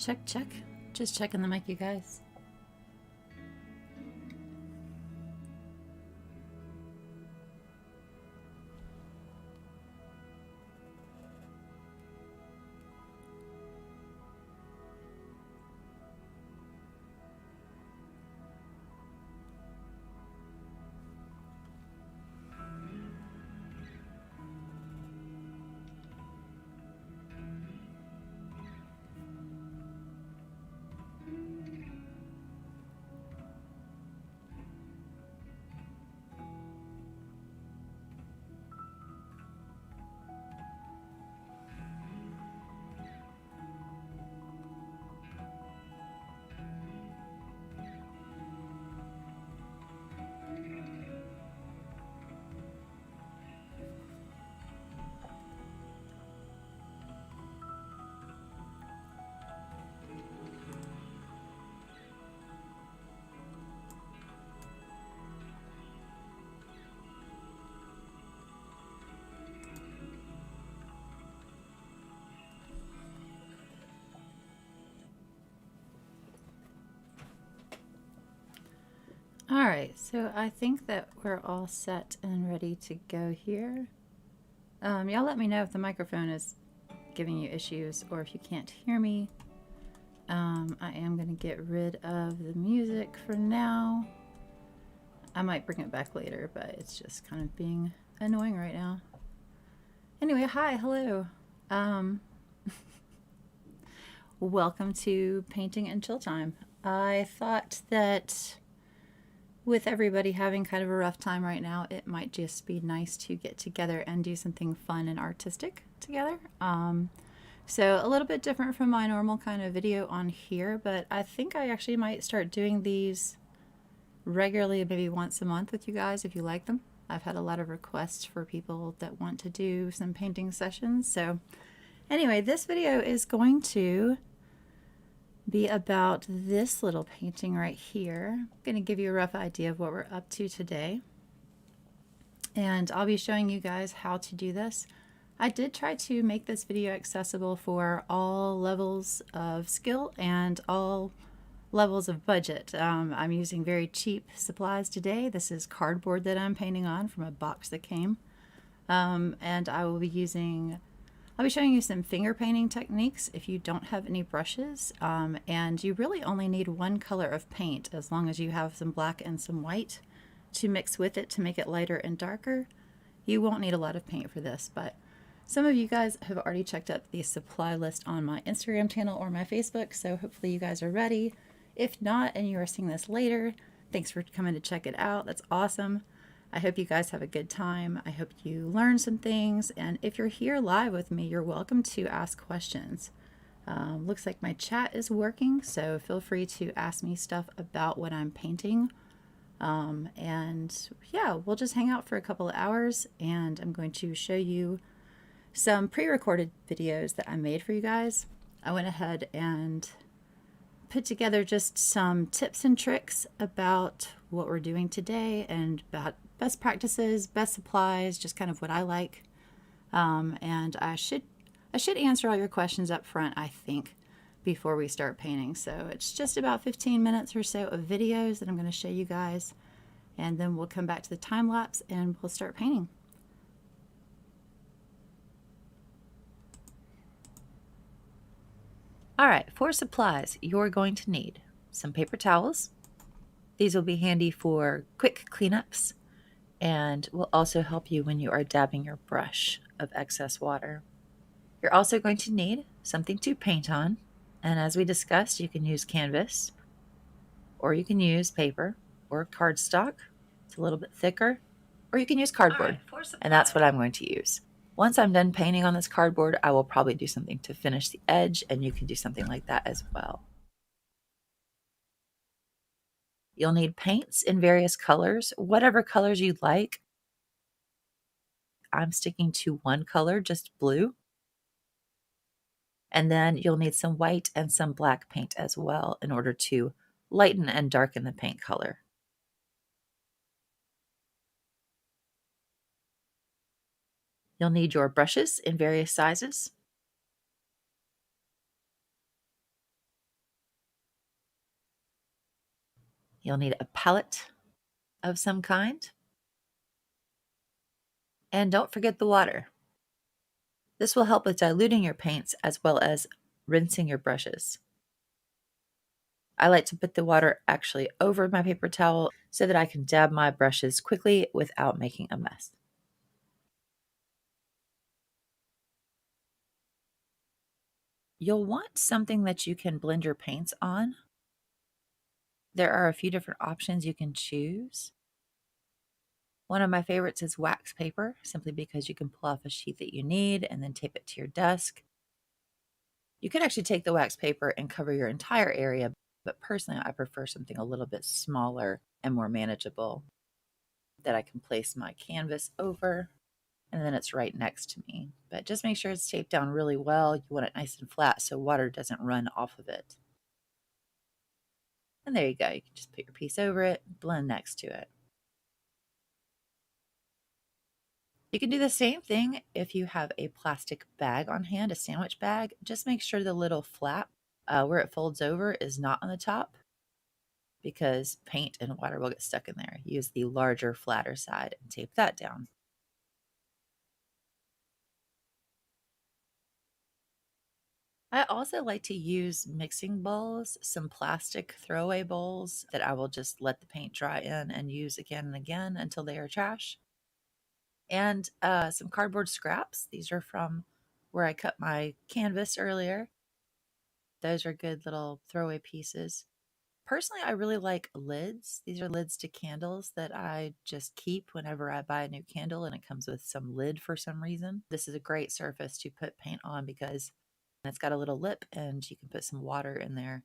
Check, check. Just checking the mic, you guys. All right, so I think that we're all set and ready to go here. Y'all let me know if the microphone is giving you issues or if you can't hear me. I am going to get rid of the music for now. I might bring it back later, but it's just kind of being annoying right now. Anyway, hi, hello. Welcome to Painting and Chill Time. I thought that with everybody having kind of a rough time right now, it might just be nice to get together and do something fun and artistic together. So a little bit different from my normal kind of video on here, but I think I actually might start doing these regularly, maybe once a month with you guys if you like them. I've had a lot of requests for people that want to do some painting sessions. So anyway, this video is going to be about this little painting right here. I'm going to give you a rough idea of what we're up to today. And I'll be showing you guys how to do this. I did try to make this video accessible for all levels of skill and all levels of budget. I'm using very cheap supplies today. This is cardboard that I'm painting on from a box that came. And I'll be showing you some finger painting techniques if you don't have any brushes. And you really only need one color of paint as long as you have some black and some white to mix with it to make it lighter and darker. You won't need a lot of paint for this, but some of you guys have already checked out the supply list on my Instagram channel or my Facebook, so hopefully you guys are ready. If not, and you are seeing this later, thanks for coming to check it out. That's awesome. I hope you guys have a good time. I hope you learn some things. And if you're here live with me, you're welcome to ask questions. Looks like my chat is working, so feel free to ask me stuff about what I'm painting. And yeah, we'll just hang out for a couple of hours, and I'm going to show you some pre-recorded videos that I made for you guys. I went ahead and put together just some tips and tricks about what we're doing today and about best practices, best supplies, just kind of what I like. And I should answer all your questions up front, I think, before we start painting. So it's just about 15 minutes or so of videos that I'm going to show you guys, and then we'll come back to the time lapse and we'll start painting. All right, for supplies, you're going to need some paper towels. These will be handy for quick cleanups and will also help you when you are dabbing your brush of excess water. You're also going to need something to paint on, and as we discussed, you can use canvas, or you can use paper or cardstock. It's a little bit thicker, or you can use cardboard, and that's what I'm going to use. Once I'm done painting on this cardboard, I will probably do something to finish the edge, and you can do something like that as well. You'll need paints in various colors, whatever colors you'd like. I'm sticking to one color, just blue. And then you'll need some white and some black paint as well in order to lighten and darken the paint color. You'll need your brushes in various sizes. You'll need a palette of some kind. And don't forget the water. This will help with diluting your paints as well as rinsing your brushes. I like to put the water actually over my paper towel so that I can dab my brushes quickly without making a mess. You'll want something that you can blend your paints on. There are a few different options you can choose. One of my favorites is wax paper, simply because you can pull off a sheet that you need and then tape it to your desk. You can actually take the wax paper and cover your entire area, but personally, I prefer something a little bit smaller and more manageable that I can place my canvas over, and then it's right next to me. But just make sure it's taped down really well. You want it nice and flat so water doesn't run off of it. And there you go. You can just put your piece over it, blend next to it. You can do the same thing if you have a plastic bag on hand, a sandwich bag. Just make sure the little flap where it folds over is not on the top, because paint and water will get stuck in there. Use the larger, flatter side and tape that down. I also like to use mixing bowls, some plastic throwaway bowls that I will just let the paint dry in and use again and again until they are trash. And some cardboard scraps. These are from where I cut my canvas earlier. Those are good little throwaway pieces. Personally, I really like lids. These are lids to candles that I just keep whenever I buy a new candle, and it comes with some lid for some reason. This is a great surface to put paint on because it's got a little lip and you can put some water in there.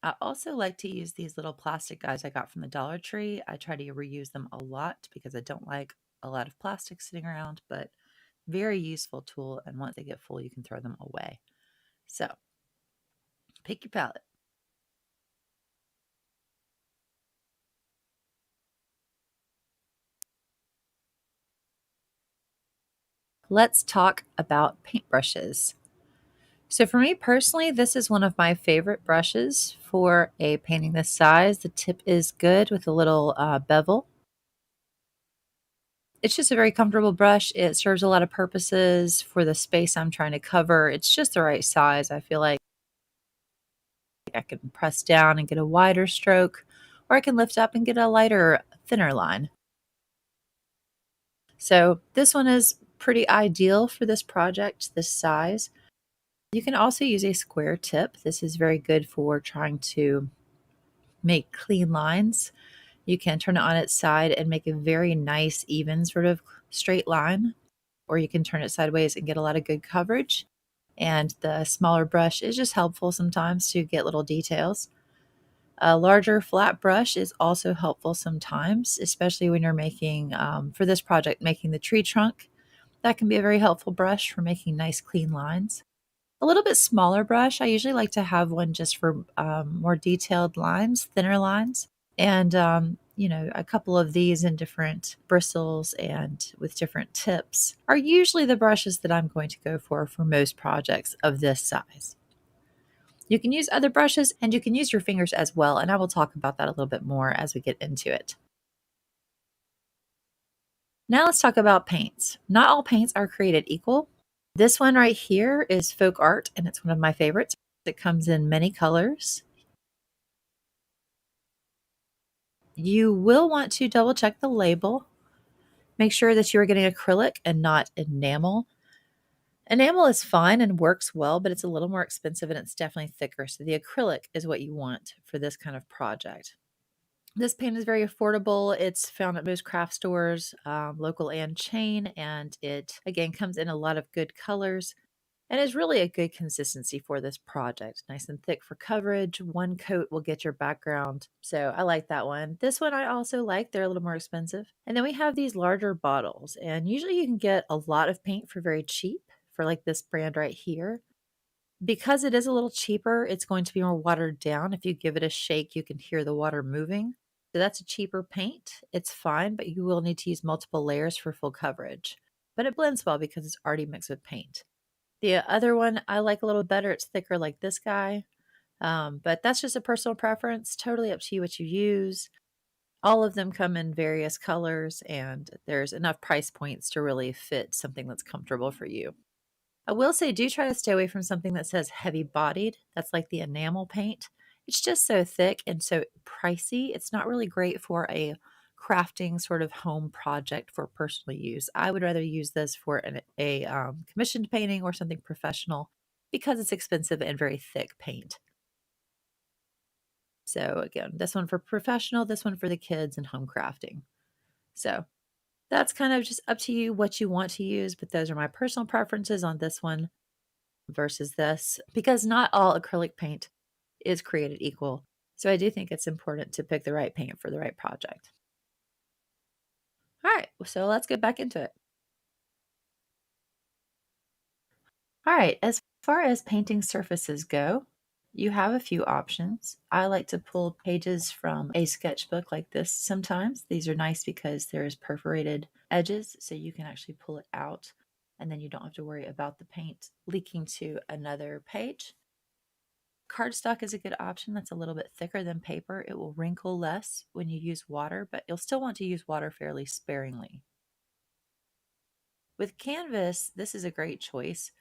I also like to use these little plastic guys I got from the Dollar Tree. I try to reuse them a lot because I don't like a lot of plastic sitting around, but very useful tool. And once they get full, you can throw them away. So pick your palette. Let's talk about paintbrushes. So for me personally, this is one of my favorite brushes for a painting this size. The tip is good with a little bevel. It's just a very comfortable brush. It serves a lot of purposes for the space I'm trying to cover. It's just the right size. I feel like I can press down and get a wider stroke, or I can lift up and get a lighter, thinner line. So this one is pretty ideal for this project, this size. You can also use a square tip. This is very good for trying to make clean lines. You can turn it on its side and make a very nice, even sort of straight line, or you can turn it sideways and get a lot of good coverage. And the smaller brush is just helpful sometimes to get little details. A larger flat brush is also helpful sometimes, especially when you're making, for this project, making the tree trunk. That can be a very helpful brush for making nice clean lines. A little bit smaller brush, I usually like to have one just for more detailed lines, thinner lines. And, a couple of these in different bristles and with different tips are usually the brushes that I'm going to go for most projects of this size. You can use other brushes and you can use your fingers as well, and I will talk about that a little bit more as we get into it. Now let's talk about paints. Not all paints are created equal. This one right here is Folk Art, and it's one of my favorites. It comes in many colors. You will want to double check the label. Make sure that you are getting acrylic and not enamel. Enamel is fine and works well, but it's a little more expensive and it's definitely thicker. So the acrylic is what you want for this kind of project. This paint is very affordable. It's found at most craft stores, local and chain, and it again comes in a lot of good colors and is really a good consistency for this project. Nice and thick for coverage. One coat will get your background. So I like that one. This one I also like. They're a little more expensive. And then we have these larger bottles, and usually you can get a lot of paint for very cheap for like this brand right here. Because it is a little cheaper, it's going to be more watered down. If you give it a shake, you can hear the water moving. So that's a cheaper paint. It's fine, but you will need to use multiple layers for full coverage. But it blends well because it's already mixed with paint. The other one I like a little better. It's thicker like this guy. But that's just a personal preference. Totally up to you what you use. All of them come in various colors, and there's enough price points to really fit something that's comfortable for you. I will say, do try to stay away from something that says heavy bodied. That's like the enamel paint. It's just so thick and so pricey. It's not really great for a crafting sort of home project for personal use. I would rather use this for a commissioned painting or something professional because it's expensive and very thick paint. So, again, this one for professional, this one for the kids and home crafting. So, that's kind of just up to you what you want to use, but those are my personal preferences on this one versus this because not all acrylic paint is created equal. So I do think it's important to pick the right paint for the right project. All right, so let's get back into it. All right, as far as painting surfaces go, you have a few options. I like to pull pages from a sketchbook like this sometimes. These are nice because there's perforated edges, so you can actually pull it out and then you don't have to worry about the paint leaking to another page. Cardstock is a good option. That's a little bit thicker than paper. It will wrinkle less when you use water, but you'll still want to use water fairly sparingly. With canvas, this is a great choice.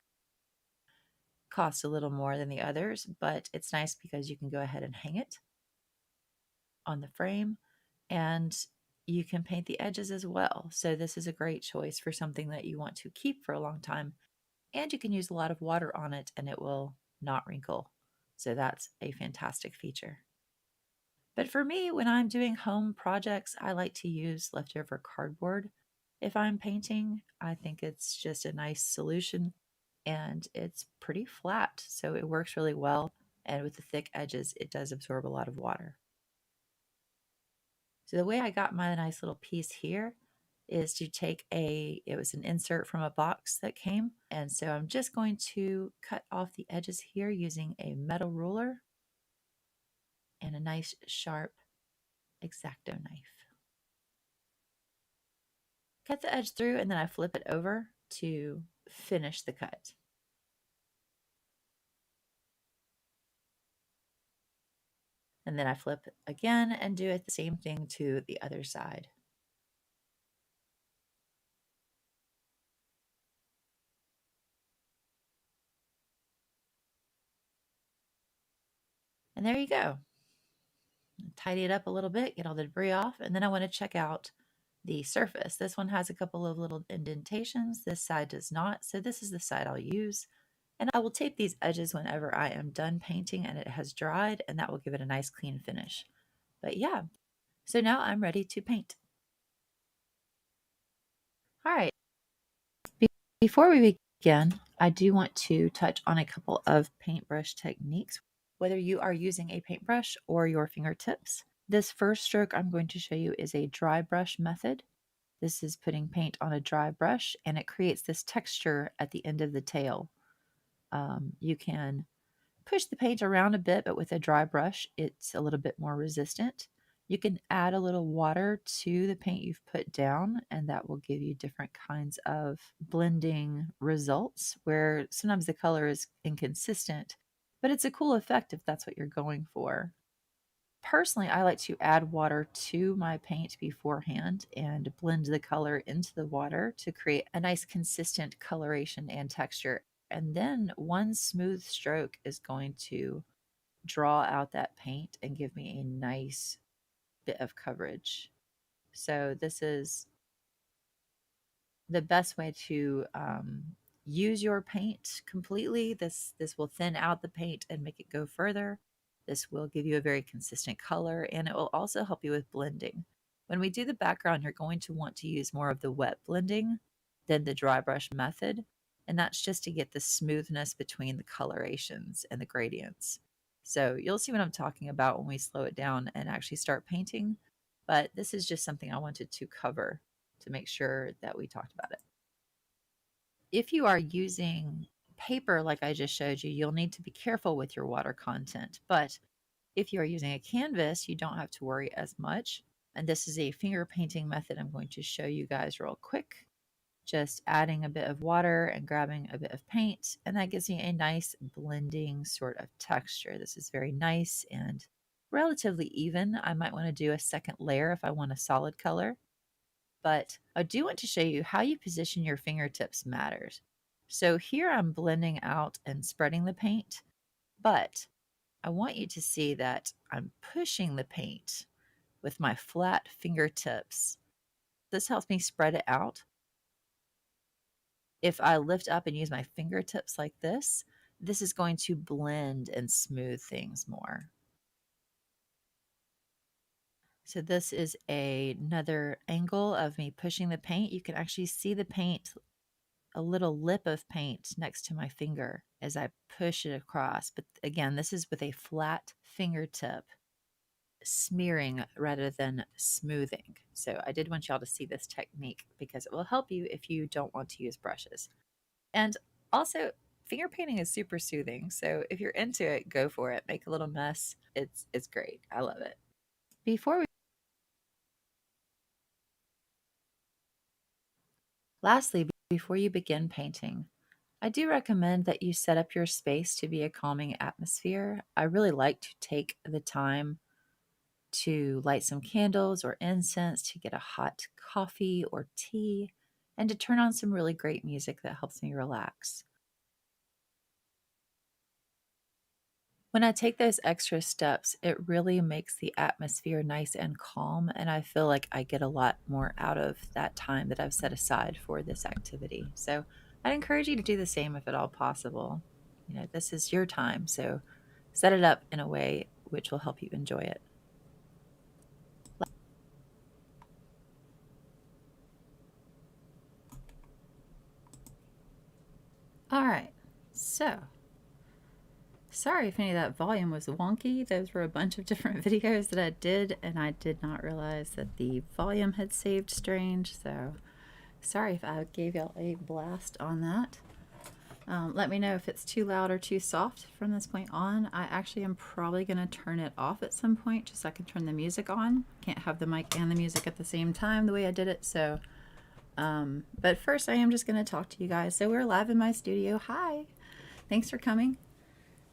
Costs a little more than the others, but it's nice because you can go ahead and hang it on the frame and you can paint the edges as well. So this is a great choice for something that you want to keep for a long time, and you can use a lot of water on it and it will not wrinkle. So that's a fantastic feature. But for me, when I'm doing home projects, I like to use leftover cardboard. If I'm painting, I think it's just a nice solution and it's pretty flat, so it works really well. And with the thick edges, it does absorb a lot of water. So the way I got my nice little piece here is to take it was an insert from a box that came. And so I'm just going to cut off the edges here using a metal ruler and a nice sharp X-Acto knife. Cut the edge through and then I flip it over to finish the cut. And then I flip again and do it the same thing to the other side. And there you go. Tidy it up a little bit, get all the debris off, and then I want to check out the surface. This one has a couple of little indentations. This side does not. So this is the side I'll use. And I will tape these edges whenever I am done painting and it has dried, and that will give it a nice clean finish. But yeah, so now I'm ready to paint. All right. Before we begin, I do want to touch on a couple of paintbrush techniques, whether you are using a paintbrush or your fingertips. This first stroke I'm going to show you is a dry brush method. This is putting paint on a dry brush and it creates this texture at the end of the tail. You can push the paint around a bit, but with a dry brush, it's a little bit more resistant. You can add a little water to the paint you've put down, and that will give you different kinds of blending results where sometimes the color is inconsistent, but it's a cool effect if that's what you're going for. Personally, I like to add water to my paint beforehand and blend the color into the water to create a nice consistent coloration and texture. And then one smooth stroke is going to draw out that paint and give me a nice bit of coverage. So this is the best way to use your paint completely. This will thin out the paint and make it go further. This will give you a very consistent color, and it will also help you with blending. When we do the background, you're going to want to use more of the wet blending than the dry brush method, and that's just to get the smoothness between the colorations and the gradients. So you'll see what I'm talking about when we slow it down and actually start painting, but this is just something I wanted to cover to make sure that we talked about it. If you are using paper like I just showed you, you'll need to be careful with your water content. But if you are using a canvas, you don't have to worry as much. And this is a finger painting method I'm going to show you guys real quick. just adding a bit of water and grabbing a bit of paint, and that gives me a nice blending sort of texture. This is very nice and relatively even. I might want to do a second layer if I want a solid color, but I do want to show you how you position your fingertips matters. So here I'm blending out and spreading the paint, but I want you to see that I'm pushing the paint with my flat fingertips. This helps me spread it out. If I lift up and use my fingertips like this is going to blend and smooth things more. So this is another angle of me pushing the paint. You can actually see the paint, a little lip of paint next to my finger as I push it across. But again, this is with a flat fingertip, smearing rather than smoothing. So I did want y'all to see this technique because it will help you if you don't want to use brushes. And also, finger painting is super soothing. So if you're into it, go for it. Make a little mess. It's great. I love it. Lastly, before you begin painting, I do recommend that you set up your space to be a calming atmosphere. I really like to take the time to light some candles or incense, to get a hot coffee or tea, and to turn on some really great music that helps me relax. When I take those extra steps, it really makes the atmosphere nice and calm, and I feel like I get a lot more out of that time that I've set aside for this activity. So I'd encourage you to do the same if at all possible. You know, this is your time, so set it up in a way which will help you enjoy it. All right, so sorry if any of that volume was wonky. Those were a bunch of different videos that I did, and I did not realize that the volume had saved strange, so sorry if I gave y'all a blast on that. Let me know if it's too loud or too soft from this point on. I actually am probably going to turn it off at some point just so I can turn the music on. Can't have the mic and the music at the same time the way I did it, so but first I am just going to talk to you guys. So we're live in my studio. Hi, thanks for coming.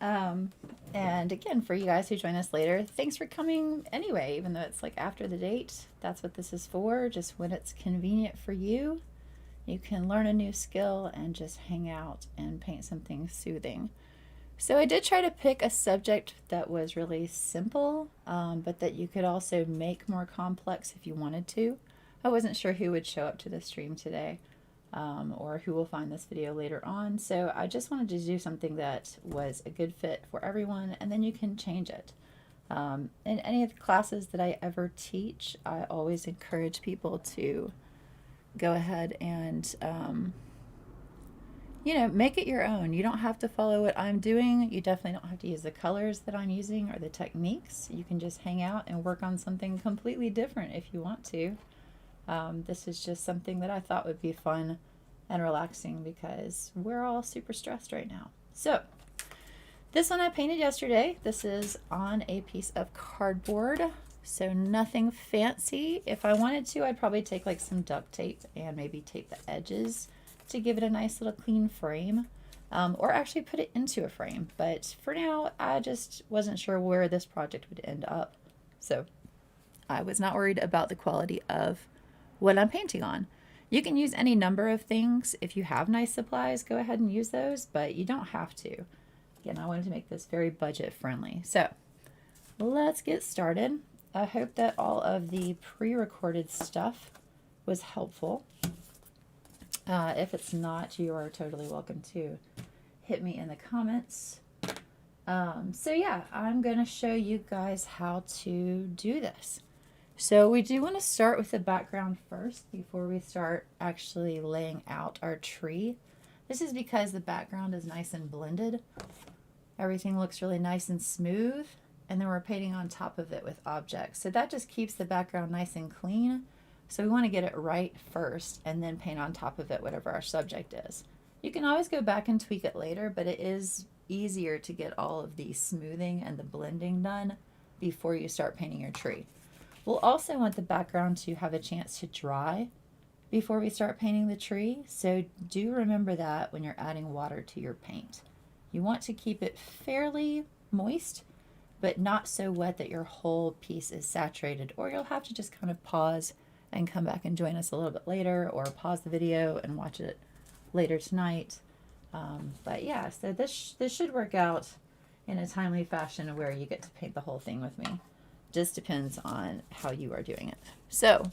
And again, for you guys who join us later, thanks for coming anyway, even though it's like after the date. That's what this is for, just when it's convenient for you. You can learn a new skill and just hang out and paint something soothing. So I did try to pick a subject that was really simple, but that you could also make more complex if you wanted to. I wasn't sure who would show up to the stream today, or who will find this video later on. So I just wanted to do something that was a good fit for everyone, and then you can change it. In any of the classes that I ever teach, I always encourage people to go ahead and make it your own. You don't have to follow what I'm doing. You definitely don't have to use the colors that I'm using or the techniques. You can just hang out and work on something completely different if you want to. This is just something that I thought would be fun and relaxing because we're all super stressed right now. So this one I painted yesterday. This is on a piece of cardboard, so nothing fancy. If I wanted to, I'd probably take like some duct tape and maybe tape the edges to give it a nice little clean frame, or actually put it into a frame. But for now, I just wasn't sure where this project would end up. So I was not worried about the quality of what I'm painting on. You can use any number of things. If you have nice supplies, go ahead and use those, but you don't have to. Again, I wanted to make this very budget friendly. So let's get started. I hope that all of the pre-recorded stuff was helpful. If it's not, you are totally welcome to hit me in the comments. So yeah, I'm going to show you guys how to do this. So we do want to start with the background first before we start actually laying out our tree. This is because the background is nice and blended. Everything looks really nice and smooth, and then we're painting on top of it with objects. So that just keeps the background nice and clean. So we want to get it right first and then paint on top of it whatever our subject is. You can always go back and tweak it later, but it is easier to get all of the smoothing and the blending done before you start painting your tree. We'll also want the background to have a chance to dry. before we start painting the tree. So do remember that when you're adding water to your paint. You want to keep it fairly moist, but not so wet that your whole piece is saturated, or you'll have to just kind of pause and come back and join us a little bit later, or pause the video and watch it later tonight. But yeah, so this should work out in a timely fashion where you get to paint the whole thing with me. Just depends on how you are doing it. So,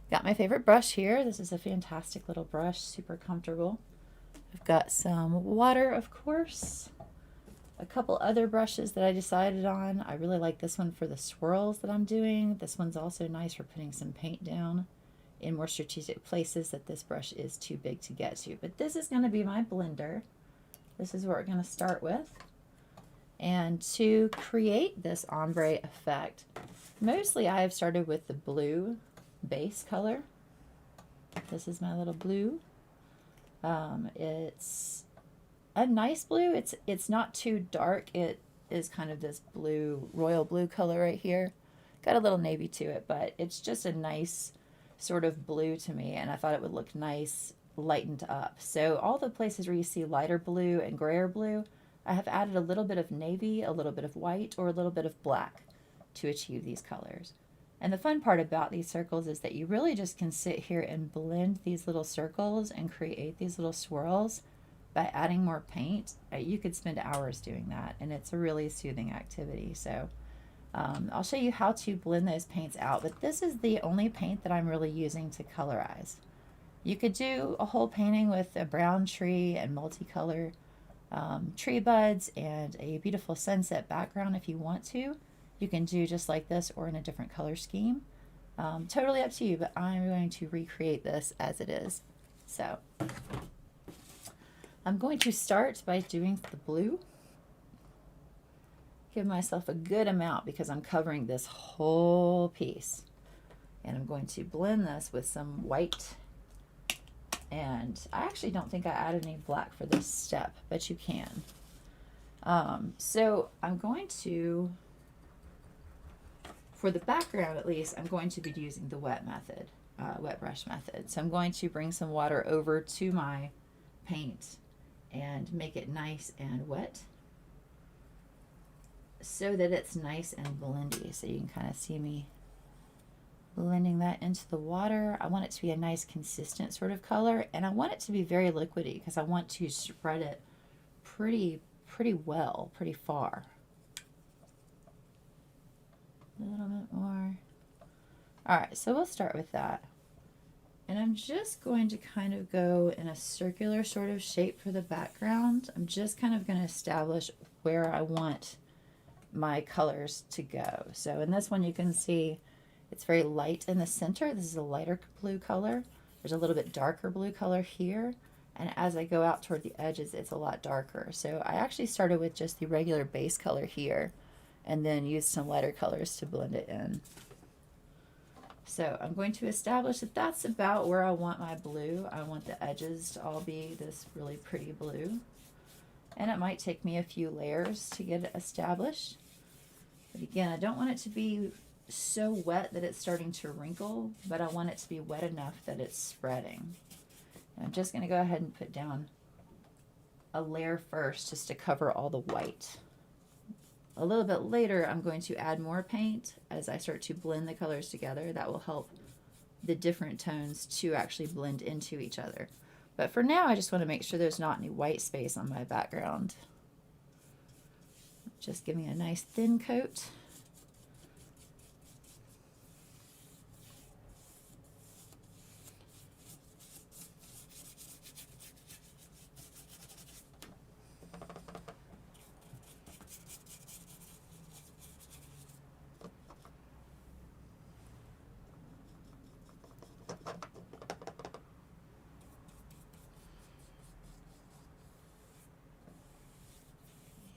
got my favorite brush here. This is a fantastic little brush, super comfortable. I've got some water, of course. A couple other brushes that I decided on. I really like this one for the swirls that I'm doing. This one's also nice for putting some paint down in more strategic places that this brush is too big to get to. But this is going to be my blender. This is what we're going to start with. And to create this ombre effect, mostly I have started with the blue base color. This is my little blue. It's a nice blue. It's not too dark. It is kind of this blue, royal blue color right here. Got a little navy to it, but it's just a nice sort of blue to me, and I thought it would look nice lightened up. So all the places where you see lighter blue and grayer blue, I have added a little bit of navy, a little bit of white, or a little bit of black to achieve these colors. And the fun part about these circles is that you really just can sit here and blend these little circles and create these little swirls by adding more paint. You could spend hours doing that, and it's a really soothing activity. So I'll show you how to blend those paints out, but this is the only paint that I'm really using to colorize. You could do a whole painting with a brown tree and multicolor tree buds and a beautiful sunset background if you want to. You can do just like this or in a different color scheme. Totally up to you, but I'm going to recreate this as it is. So I'm going to start by doing the blue. Give myself a good amount because I'm covering this whole piece. And I'm going to blend this with some white. And I actually don't think I added any black for this step, but you can. So I'm going to, for the background at least, I'm going to be using the wet method, wet brush method. So I'm going to bring some water over to my paint and make it nice and wet, so that it's nice and blendy. So you can kind of see me blending that into the water. I want it to be a nice consistent sort of color, and I want it to be very liquidy because I want to spread it pretty well, pretty far. A little bit more. All right, so we'll start with that. And I'm just going to kind of go in a circular sort of shape for the background. I'm just kind of going to establish where I want my colors to go. So in this one you can see it's very light in the center. This is a lighter blue color. There's a little bit darker blue color here, and as I go out toward the edges it's a lot darker. So I actually started with just the regular base color here and then used some lighter colors to blend it in. So I'm going to establish that that's about where I want my blue. I want the edges to all be this really pretty blue. And it might take me a few layers to get it established. But again, I don't want it to be so wet that it's starting to wrinkle, but I want it to be wet enough that it's spreading. And I'm just going to go ahead and put down a layer first just to cover all the white. A little bit later, I'm going to add more paint as I start to blend the colors together. That will help the different tones to actually blend into each other. But for now, I just want to make sure there's not any white space on my background. Just giving a nice thin coat.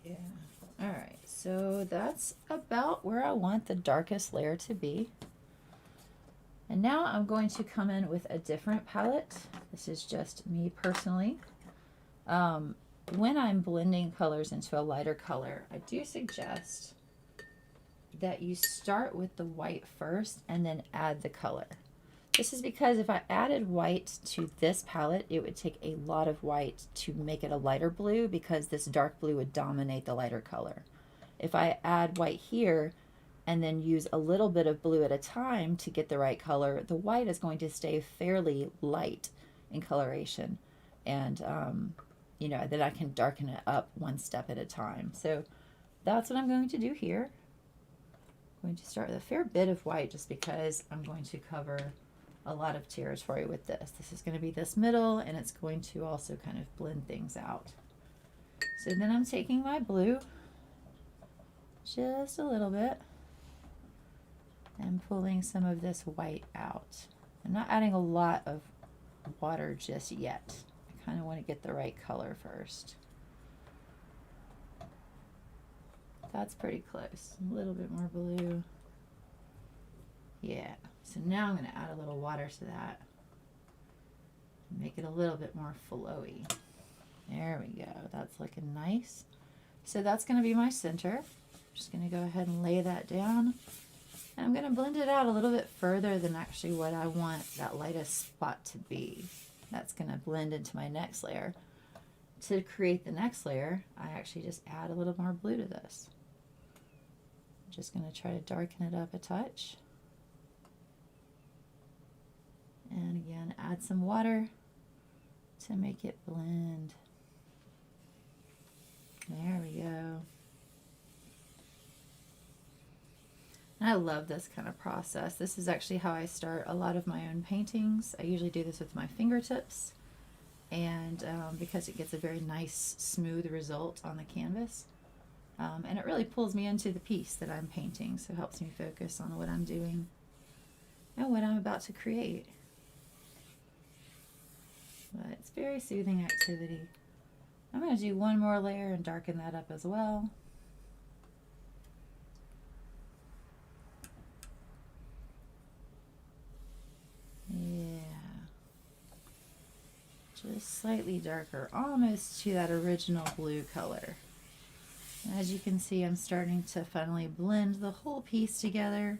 Yeah. All right, so that's about where I want the darkest layer to be. And now I'm going to come in with a different palette. This is just me personally. When I'm blending colors into a lighter color, I do suggest that you start with the white first and then add the color. This is because if I added white to this palette, it would take a lot of white to make it a lighter blue because this dark blue would dominate the lighter color. If I add white here and then use a little bit of blue at a time to get the right color, the white is going to stay fairly light in coloration. And, you know, then I can darken it up one step at a time. So that's what I'm going to do here. I'm going to start with a fair bit of white just because I'm going to cover a lot of territory with this. This is going to be this middle, and it's going to also kind of blend things out. So then I'm taking my blue, just a little bit, and pulling some of this white out. I'm not adding a lot of water just yet. I kind of want to get the right color first. That's pretty close. A little bit more blue. Yeah. So now I'm going to add a little water to that. Make it a little bit more flowy. There we go. That's looking nice. So that's going to be my center. I'm just going to go ahead and lay that down. And I'm going to blend it out a little bit further than actually what I want that lightest spot to be. That's going to blend into my next layer. To create the next layer, I actually just add a little more blue to this. I'm just going to try to darken it up a touch. And again, add some water to make it blend. There we go. And I love this kind of process. This is actually how I start a lot of my own paintings. I usually do this with my fingertips, and because it gets a very nice, smooth result on the canvas. And it really pulls me into the piece that I'm painting, so it helps me focus on what I'm doing and what I'm about to create. But it's very soothing activity. I'm going to do one more layer and darken that up as well. Yeah. Just slightly darker, almost to that original blue color. And as you can see, I'm starting to finally blend the whole piece together.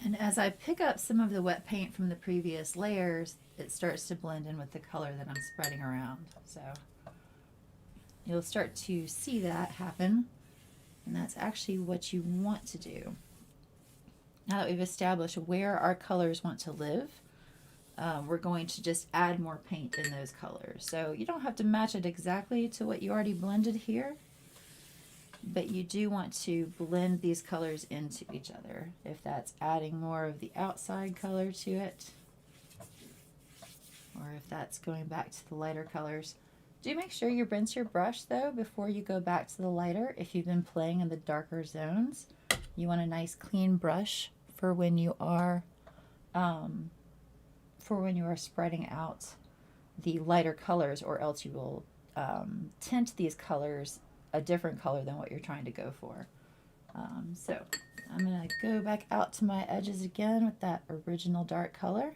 And as I pick up some of the wet paint from the previous layers, it starts to blend in with the color that I'm spreading around. So you'll start to see that happen, and that's actually what you want to do. Now that we've established where our colors want to live, we're going to just add more paint in those colors. So you don't have to match it exactly to what you already blended here, but you do want to blend these colors into each other. If that's adding more of the outside color to it, or if that's going back to the lighter colors. Do make sure you rinse your brush though before you go back to the lighter. If you've been playing in the darker zones, you want a nice clean brush for when you are spreading out the lighter colors, or else you will tint these colors a different color than what you're trying to go for. So I'm going to go back out to my edges again with that original dark color.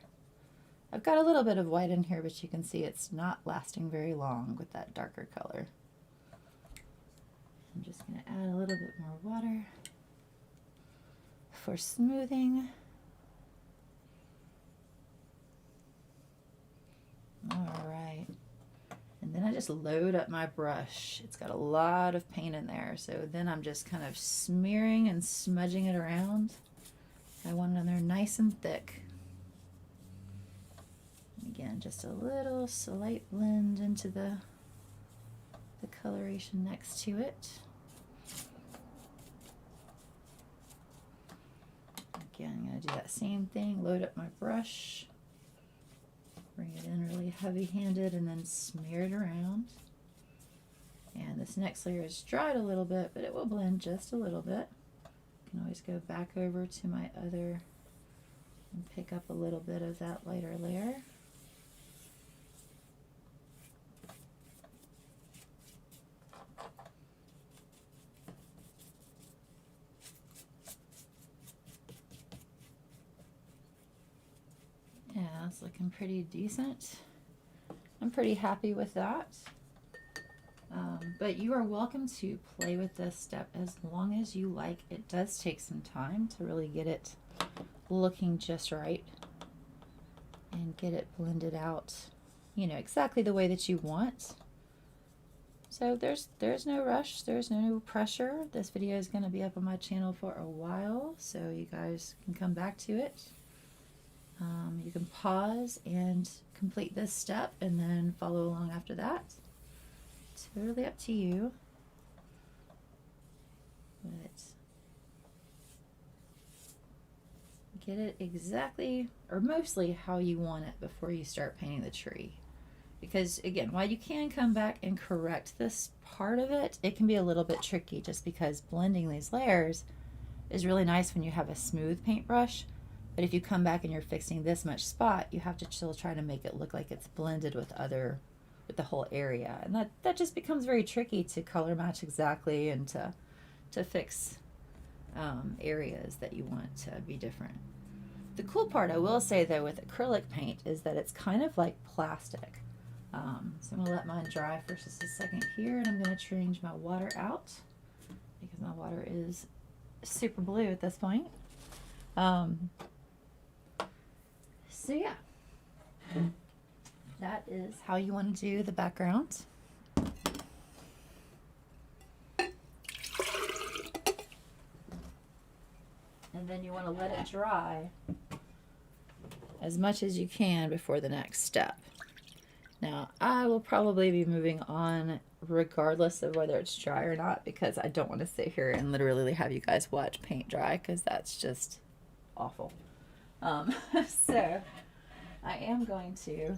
I've got a little bit of white in here, but you can see it's not lasting very long with that darker color. I'm just going to add a little bit more water for smoothing. All right. And then I just load up my brush. It's got a lot of paint in there, so then I'm just kind of smearing and smudging it around. I want it on there nice and thick. Again, just a little slight blend into the coloration next to it. Again, I'm going to do that same thing, load up my brush, bring it in really heavy-handed, and then smear it around. And this next layer is dried a little bit, but it will blend just a little bit. I can always go back over to my other and pick up a little bit of that lighter layer. Yeah, it's looking pretty decent. I'm pretty happy with that. But you are welcome to play with this step as long as you like. It does take some time to really get it looking just right. and get it blended out, you know, exactly the way that you want. So there's no rush, there's no pressure. This video is going to be up on my channel for a while, so you guys can come back to it. You can pause and complete this step and then follow along after that. Totally up to you. But get it exactly, or mostly how you want it before you start painting the tree. Because again, while you can come back and correct this part of it, it can be a little bit tricky just because blending these layers is really nice when you have a smooth paintbrush. But if you come back and you're fixing this much spot, you have to still try to make it look like it's blended with the whole area. And that just becomes very tricky to color match exactly and to fix areas that you want to be different. The cool part I will say though with acrylic paint is that it's kind of like plastic. So I'm going to let mine dry for just a second here, and I'm going to change my water out because my water is super blue at this point. So yeah, that is how you want to do the background. And then you want to let it dry as much as you can before the next step. Now, I will probably be moving on regardless of whether it's dry or not, because I don't want to sit here and literally have you guys watch paint dry, because that's just awful. So I am going to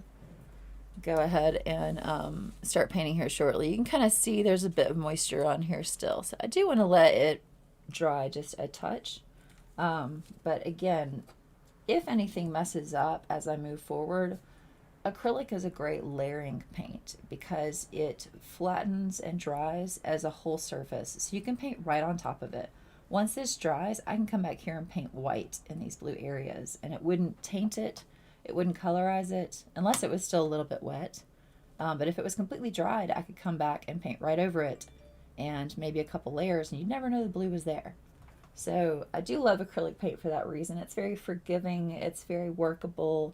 go ahead and start painting here shortly. You can kind of see there's a bit of moisture on here still, so I do want to let it dry just a touch. But again, if anything messes up as I move forward, acrylic is a great layering paint because it flattens and dries as a whole surface, so you can paint right on top of it. Once this dries, I can come back here and paint white in these blue areas, and it wouldn't taint it, it wouldn't colorize it, unless it was still a little bit wet. But if it was completely dried, I could come back and paint right over it and maybe a couple layers, and you'd never know the blue was there. So I do love acrylic paint for that reason. It's very forgiving, it's very workable.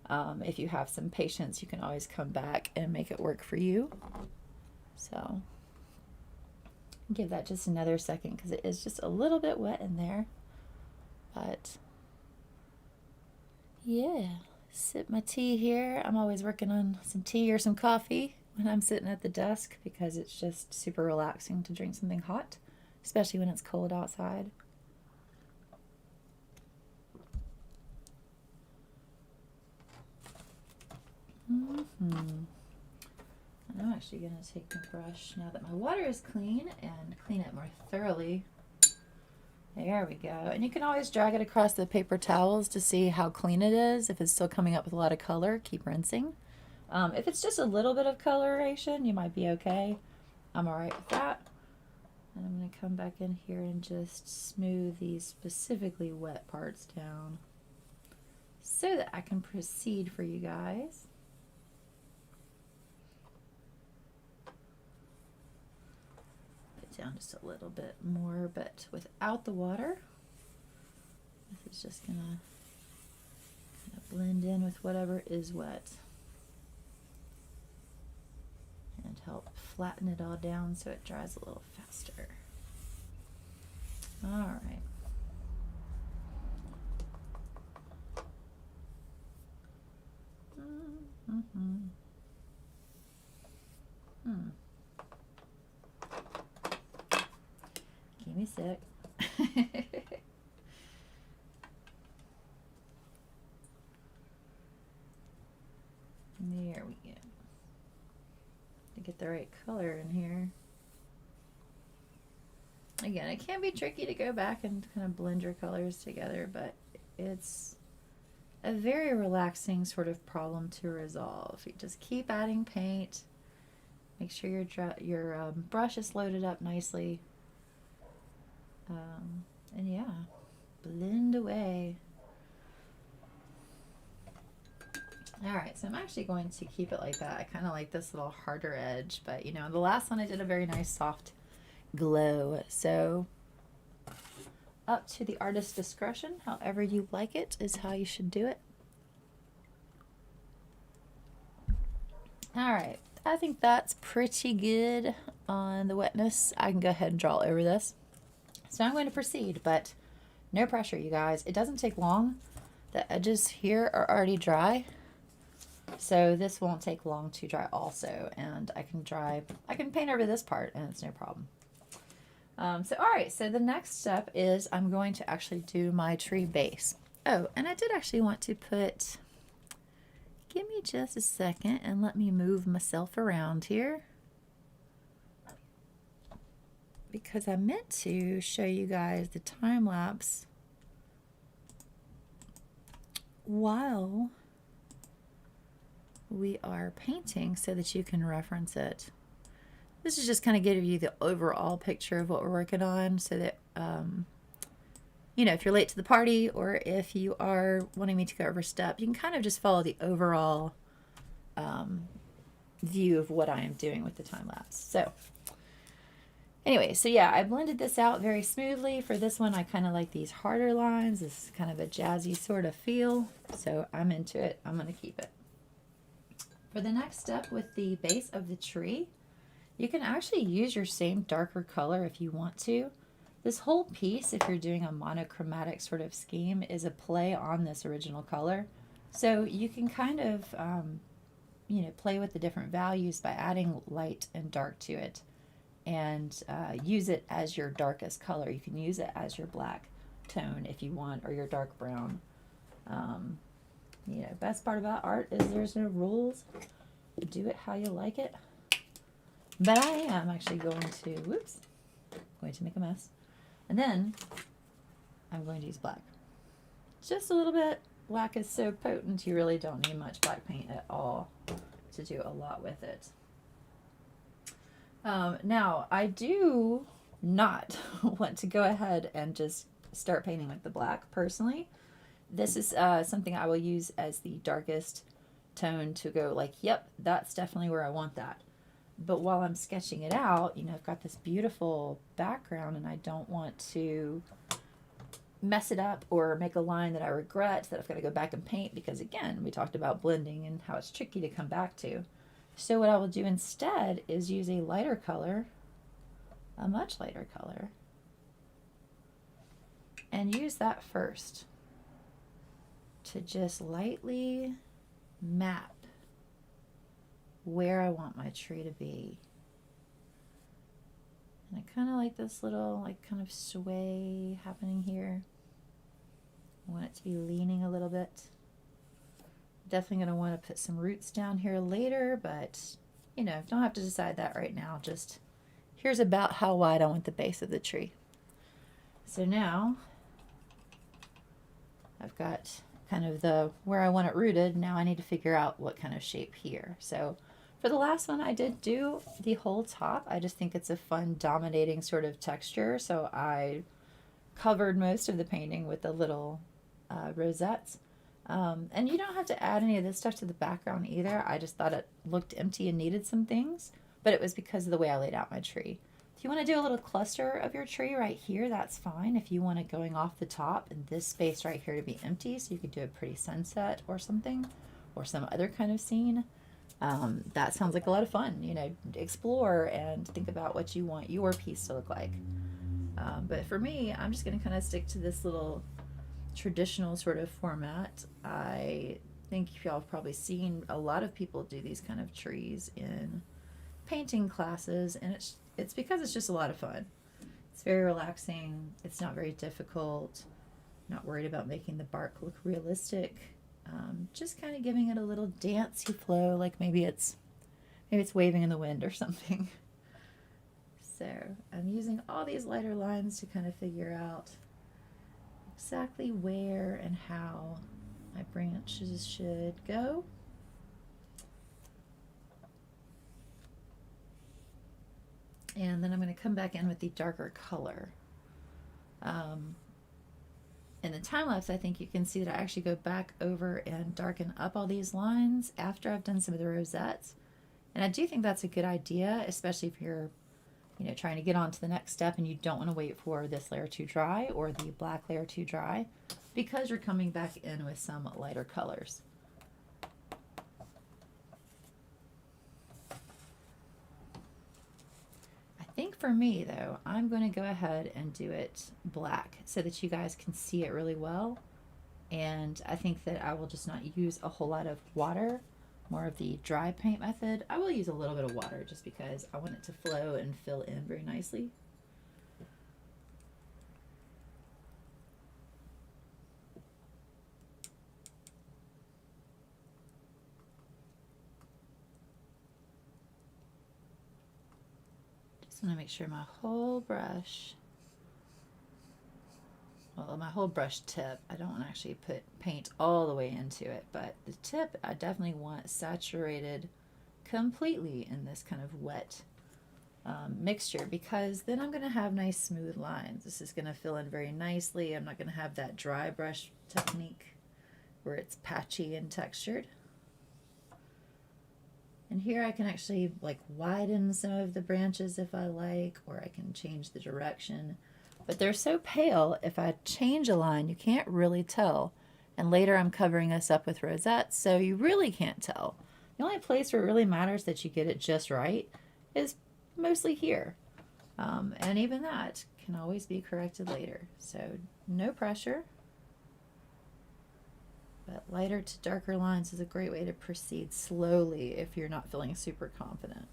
If you have some patience, you can always come back and make it work for you. So give that just another second because it is just a little bit wet in there. But yeah, sip my tea here. I'm always working on some tea or some coffee when I'm sitting at the desk because it's just super relaxing to drink something hot, especially when it's cold outside. I'm actually going to take the brush now that my water is clean and clean it more thoroughly. There we go. And you can always drag it across the paper towels to see how clean it is. If it's still coming up with a lot of color, keep rinsing. If it's just a little bit of coloration, you might be okay. I'm all right with that. And I'm going to come back in here and just smooth these specifically wet parts down so that I can proceed for you guys. Down just a little bit more, but without the water. This is just gonna kind of blend in with whatever is wet and help flatten it all down so it dries a little faster. All right. Give me a sec. There we go. To get the right color in here. Again, it can be tricky to go back and kind of blend your colors together, but it's a very relaxing sort of problem to resolve. You just keep adding paint. Make sure your brush is loaded up nicely. And yeah, blend away. Alright, so I'm actually going to keep it like that. I kind of like this little harder edge, but you know, the last one I did a very nice soft glow. So up to the artist's discretion, however you like it is how you should do it. All right, I think that's pretty good on the wetness. I can go ahead and draw over this. So I'm going to proceed, but no pressure, you guys. It doesn't take long. The edges here are already dry, so this won't take long to dry also. And I can paint over this part and it's no problem. So all right, so the next step is I'm going to actually do my tree base. Oh, and I did actually want to put, give me just a second and let me move myself around here, because I meant to show you guys the time lapse while we are painting so that you can reference it. This is just kind of giving you the overall picture of what we're working on, so that you know, if you're late to the party or if you are wanting me to go over a step, you can kind of just follow the overall view of what I am doing with the time lapse. So anyway, so yeah, I blended this out very smoothly. For this one, I kind of like these harder lines. This is kind of a jazzy sort of feel, so I'm into it. I'm going to keep it. For the next step with the base of the tree, you can actually use your same darker color if you want to. This whole piece, if you're doing a monochromatic sort of scheme, is a play on this original color. So you can kind of, you know, play with the different values by adding light and dark to it, and use it as your darkest color. You can use it as your black tone if you want, or your dark brown. You know, best part about art is there's no rules. Do it how you like it. But I am actually going to make a mess. And then I'm going to use black. Just a little bit. Black is so potent, you really don't need much black paint at all to do a lot with it. Now, I do not want to go ahead and just start painting with the black personally. This is something I will use as the darkest tone to go like, yep, that's definitely where I want that. But while I'm sketching it out, you know, I've got this beautiful background and I don't want to mess it up or make a line that I regret that I've got to go back and paint, because again, we talked about blending and how it's tricky to come back to. So what I will do instead is use a lighter color, a much lighter color, and use that first to just lightly map where I want my tree to be. And I kind of like this little kind of sway happening here. I want it to be leaning a little bit. Definitely going to want to put some roots down here later, but you know, don't have to decide that right now. Just here's about how wide I want the base of the tree. So now I've got kind of the where I want it rooted. Now I need to figure out what kind of shape here. So for the last one, I did do the whole top. I just think it's a fun dominating sort of texture, so I covered most of the painting with the little rosettes. And you don't have to add any of this stuff to the background either. I just thought it looked empty and needed some things, but it was because of the way I laid out my tree. If you want to do a little cluster of your tree right here, that's fine. If you want it going off the top and this space right here to be empty, so you could do a pretty sunset or something, or some other kind of scene, that sounds like a lot of fun. You know, explore and think about what you want your piece to look like. But for me, I'm just going to kind of stick to this little traditional sort of format. I think y'all have probably seen a lot of people do these kind of trees in painting classes, and it's because it's just a lot of fun. It's very relaxing. It's not very difficult. Not worried about making the bark look realistic. Just kind of giving it a little dancey flow, like maybe it's waving in the wind or something. So I'm using all these lighter lines to kind of figure out exactly where and how my branches should go. And then I'm going to come back in with the darker color. In the time lapse, I think you can see that I actually go back over and darken up all these lines after I've done some of the rosettes. And I do think that's a good idea, especially if you're, you know, trying to get on to the next step and you don't want to wait for this layer to dry or the black layer to dry, because you're coming back in with some lighter colors. for me though, I'm going to go ahead and do it black so that you guys can see it really well. And I think that I will just not use a whole lot of water, more of the dry paint method. I will use a little bit of water just because I want it to flow and fill in very nicely. Just want to make sure my whole brush, well, my whole brush tip, I don't want to actually put paint all the way into it, but the tip I definitely want saturated completely in this kind of wet mixture, because then I'm going to have nice smooth lines. This is going to fill in very nicely. I'm not going to have that dry brush technique where it's patchy and textured. And here I can actually like widen some of the branches if I like, or I can change the direction. But they're so pale, if I change a line, you can't really tell. And later I'm covering this up with rosettes, so you really can't tell. The only place where it really matters that you get it just right is mostly here. And even that can always be corrected later. So no pressure. But lighter to darker lines is a great way to proceed slowly if you're not feeling super confident.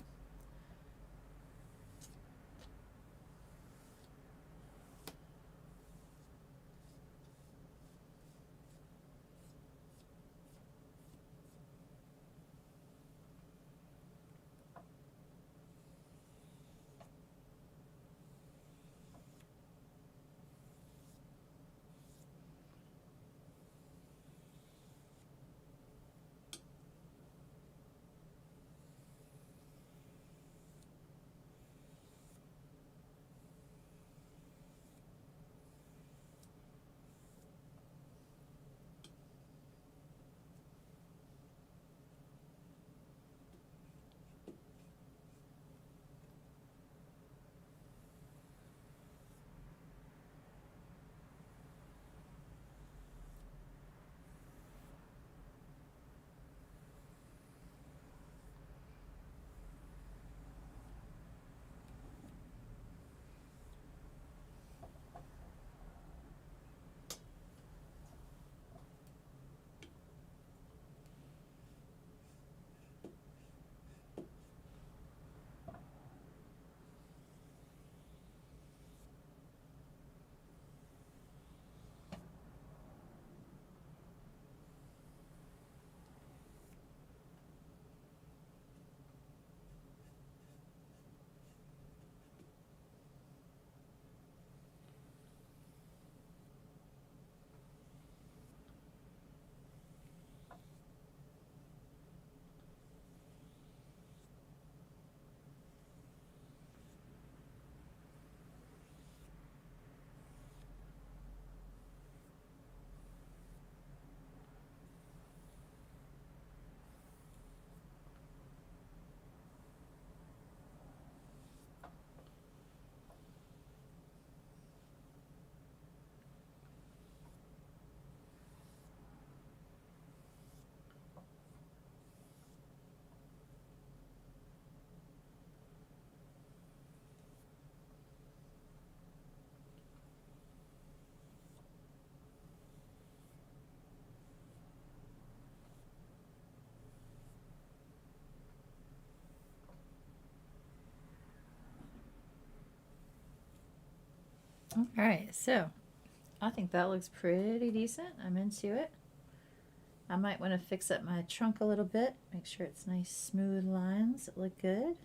All right, so I think that looks pretty decent. I'm into it. I might want to fix up my trunk a little bit, make sure it's nice smooth lines that look good.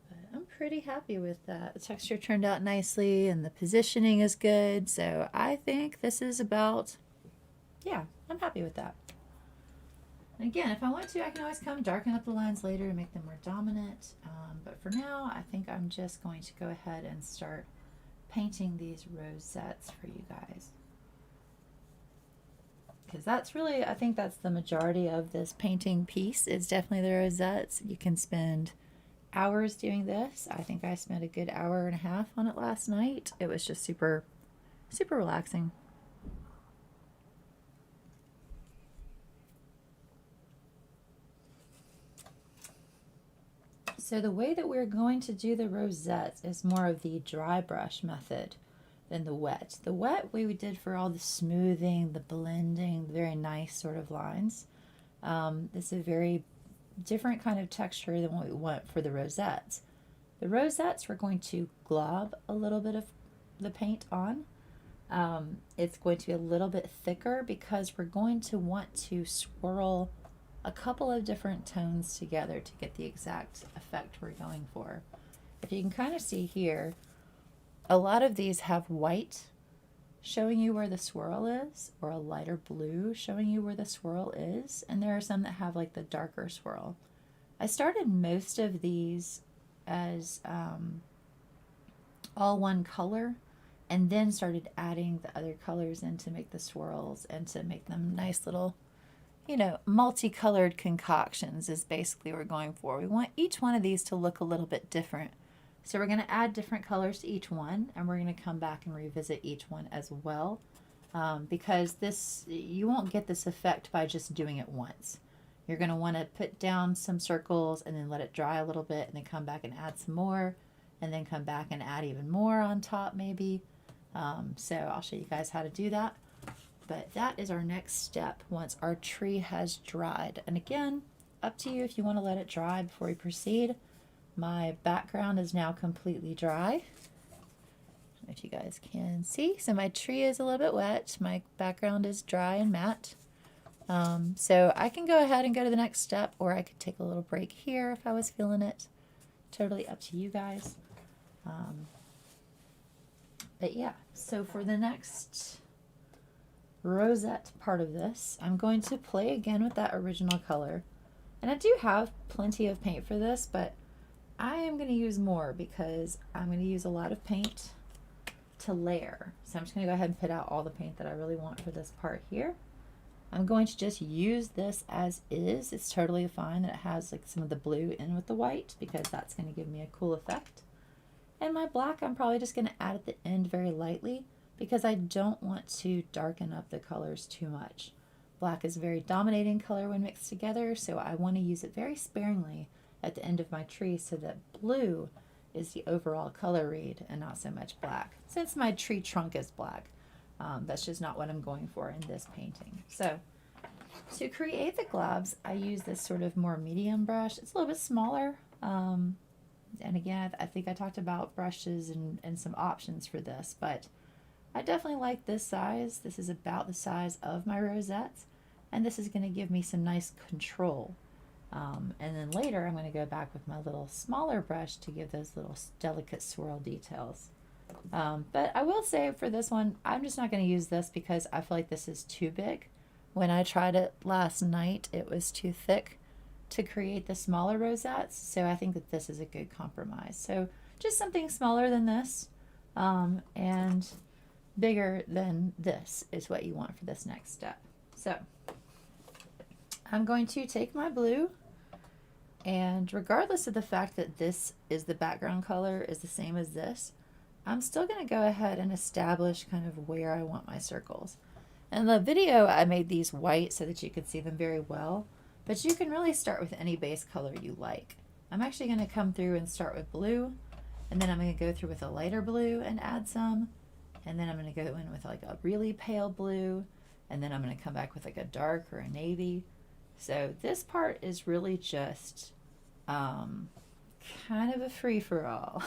But I'm pretty happy with that. The texture turned out nicely and the positioning is good, so I think this is about, yeah, I'm happy with that. And again, if I want to, I can always come darken up the lines later and make them more dominant. But for now, I think I'm just going to go ahead and start painting these rosettes for you guys. Because that's really, I think that's the majority of this painting piece, is definitely the rosettes. You can spend hours doing this. I think I spent a good hour and a half on it last night. It was just super, super relaxing. So the way that we're going to do the rosettes is more of the dry brush method than the wet. The wet we did for all the smoothing, the blending, the very nice sort of lines. It's a very different kind of texture than what we want for the rosettes. The rosettes we're going to glob a little bit of the paint on. It's going to be a little bit thicker because we're going to want to swirl a couple of different tones together to get the exact effect we're going for. If you can kind of see here, a lot of these have white showing you where the swirl is, or a lighter blue showing you where the swirl is, and there are some that have like the darker swirl. I started most of these as all one color, and then started adding the other colors in to make the swirls and to make them nice little, you know, multicolored concoctions is basically what we're going for. We want each one of these to look a little bit different. So we're going to add different colors to each one, and we're going to come back and revisit each one as well, because you won't get this effect by just doing it once. You're going to want to put down some circles and then let it dry a little bit, and then come back and add some more, and then come back and add even more on top maybe. So I'll show you guys how to do that. But that is our next step once our tree has dried. And again, up to you if you want to let it dry before we proceed. My background is now completely dry. If you guys can see, so my tree is a little bit wet. My background is dry and matte. So I can go ahead and go to the next step, or I could take a little break here if I was feeling it. Totally up to you guys. But yeah, so for the next rosette part of this, I'm going to play again with that original color. And I do have plenty of paint for this, but I am going to use more because I'm going to use a lot of paint to layer. So I'm just going to go ahead and put out all the paint that I really want for this part here. I'm going to just use this as is. It's totally fine that it has like some of the blue in with the white because that's going to give me a cool effect. And my black I'm probably just going to add at the end very lightly because I don't want to darken up the colors too much. Black is a very dominating color when mixed together, so I want to use it very sparingly at the end of my tree so that blue is the overall color read and not so much black. Since my tree trunk is black, that's just not what I'm going for in this painting. So to create the globs, I use this sort of more medium brush. It's a little bit smaller. And again, I think I talked about brushes and some options for this, but I definitely like this size. This is about the size of my rosettes, and this is going to give me some nice control. And then later I'm going to go back with my little smaller brush to give those little delicate swirl details. But I will say for this one, I'm just not going to use this because I feel like this is too big. When I tried it last night, it was too thick to create the smaller rosettes, so I think that this is a good compromise. So just something smaller than this and bigger than this is what you want for this next step. So I'm going to take my blue, and regardless of the fact that this is the background color is the same as this, I'm still going to go ahead and establish kind of where I want my circles. In the video I made these white so that you could see them very well, but you can really start with any base color you like. I'm actually going to come through and start with blue, and then I'm going to go through with a lighter blue and add some, and then I'm going to go in with like a really pale blue, and then I'm going to come back with like a dark or a navy. So this part is really just kind of a free-for-all.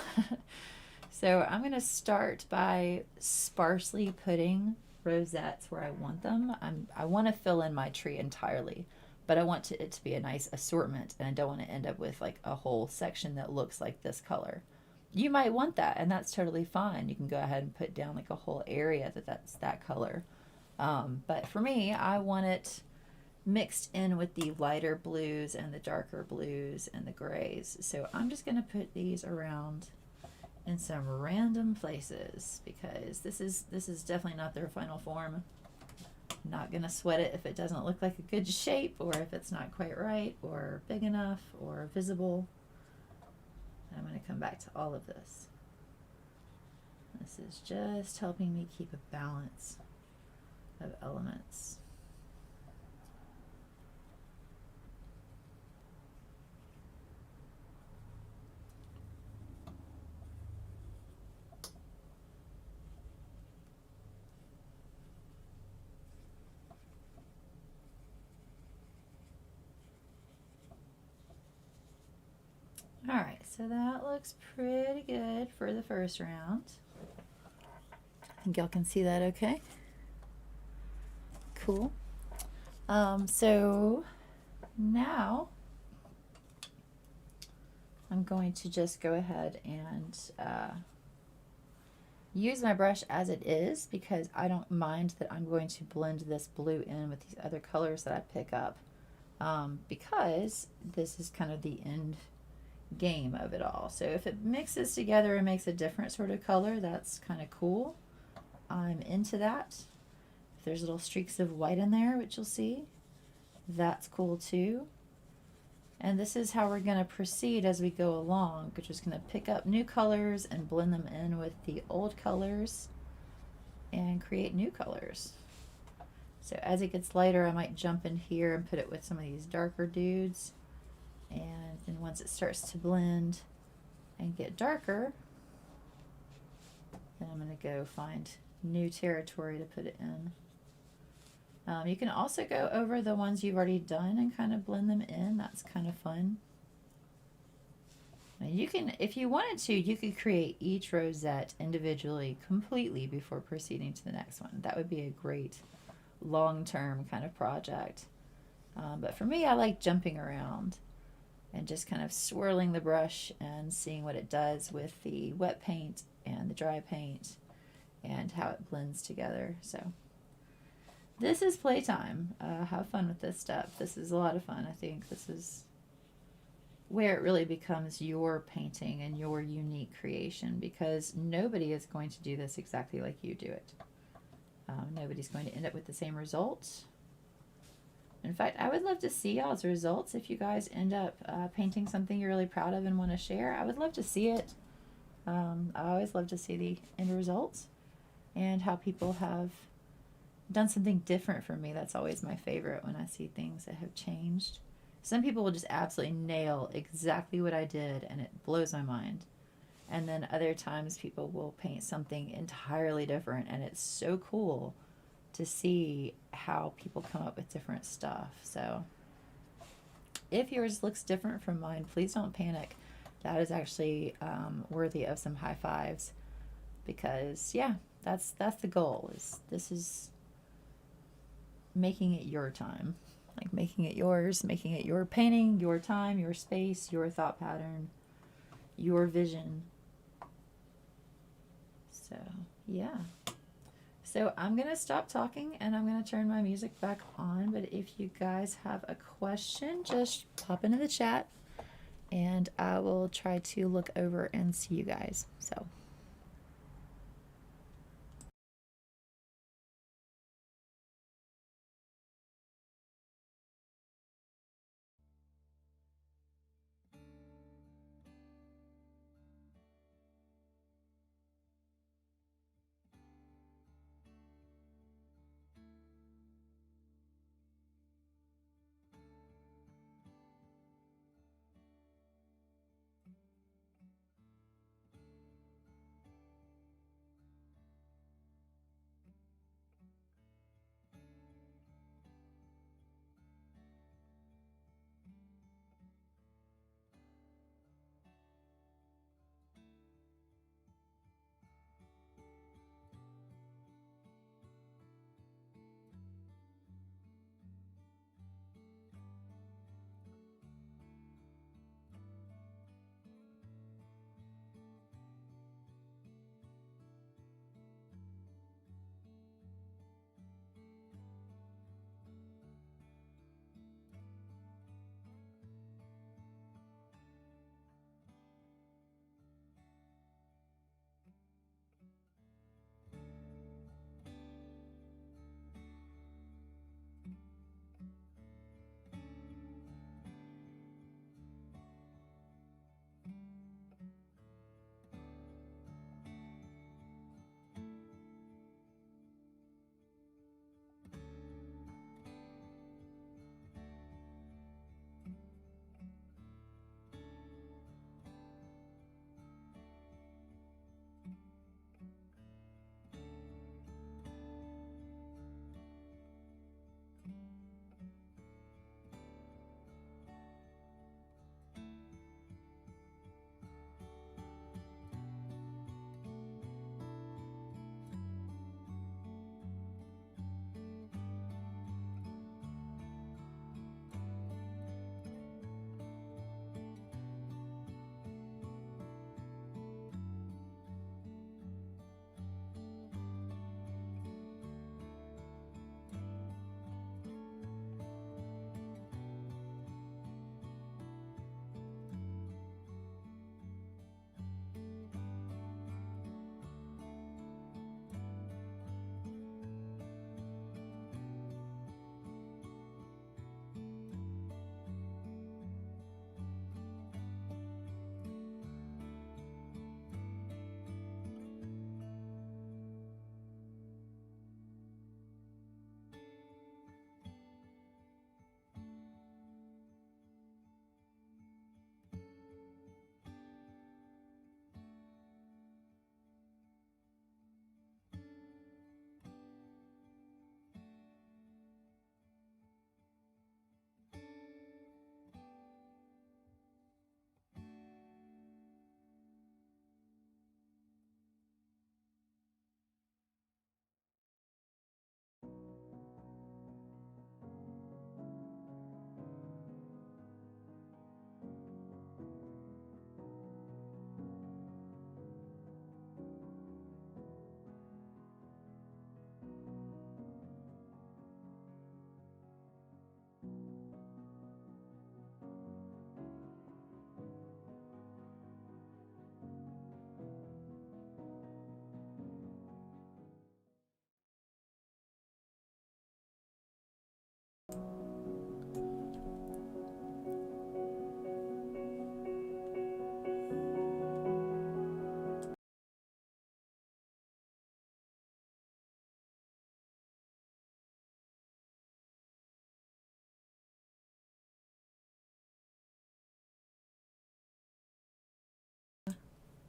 So I'm going to start by sparsely putting rosettes where I want them. I want to fill in my tree entirely, but I want it to be a nice assortment, and I don't want to end up with like a whole section that looks like this color. You might want that, and that's totally fine. You can go ahead and put down like a whole area that's that color. But for me, I want it mixed in with the lighter blues and the darker blues and the grays. So I'm just going to put these around in some random places because this is definitely not their final form. I'm not going to sweat it if it doesn't look like a good shape, or if it's not quite right or big enough or visible. I'm going to come back to all of this. This is just helping me keep a balance of elements. So that looks pretty good for the first round. I think y'all can see that okay. Cool. So now I'm going to just go ahead and use my brush as it is, because I don't mind that I'm going to blend this blue in with these other colors that I pick up, because this is kind of the end game of it all. So if it mixes together and makes a different sort of color, that's kind of cool. I'm into that. If there's little streaks of white in there, which you'll see, that's cool too. And this is how we're going to proceed as we go along. We're just going to pick up new colors and blend them in with the old colors and create new colors. So as it gets lighter, I might jump in here and put it with some of these darker dudes. And then once it starts to blend and get darker, then I'm going to go find new territory to put it in. You can also go over the ones you've already done and kind of blend them in. That's kind of fun. Now you can, if you wanted to, you could create each rosette individually completely before proceeding to the next one. That would be a great long-term kind of project. But for me, I like jumping around and just kind of swirling the brush and seeing what it does with the wet paint and the dry paint and how it blends together. So this is playtime. Have fun with this stuff. This is a lot of fun. I think this is where it really becomes your painting and your unique creation, because nobody is going to do this exactly like you do it. Nobody's going to end up with the same results. In fact, I would love to see y'all's results. If you guys end up painting something you're really proud of and want to share, I would love to see it. I always love to see the end results and how people have done something different from me. That's always my favorite, when I see things that have changed. Some people will just absolutely nail exactly what I did and it blows my mind. And then other times people will paint something entirely different, and it's so cool to see how people come up with different stuff. So if yours looks different from mine, please don't panic. That is actually worthy of some high fives, because yeah, that's the goal. This is making it your time, like making it yours, making it your painting, your time, your space, your thought pattern, your vision. So yeah. So I'm going to stop talking and I'm going to turn my music back on. But if you guys have a question, just pop into the chat and I will try to look over and see you guys. So.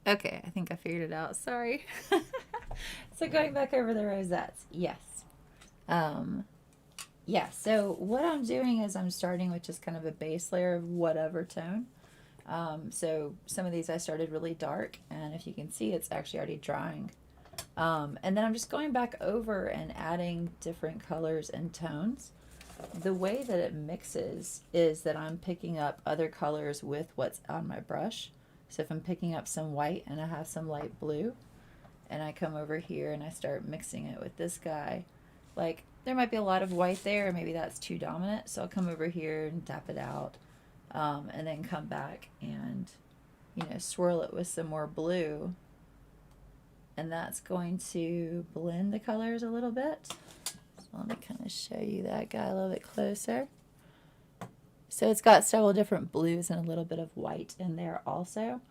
Okay, I think I figured it out. Sorry. So going back over the rosettes, yes. Um, yeah, so what I'm doing is I'm starting with just kind of a base layer of whatever tone. So some of these I started really dark, and if you can see, it's actually already drying. And then I'm just going back over and adding different colors and tones. The way that it mixes is that I'm picking up other colors with what's on my brush. So if I'm picking up some white and I have some light blue, and I come over here and I start mixing it with this guy, like there might be a lot of white there, maybe that's too dominant, so I'll come over here and tap it out, and then come back and, you know, swirl it with some more blue, and that's going to blend the colors a little bit. So let me kind of show you that guy a little bit closer. So it's got several different blues and a little bit of white in there also.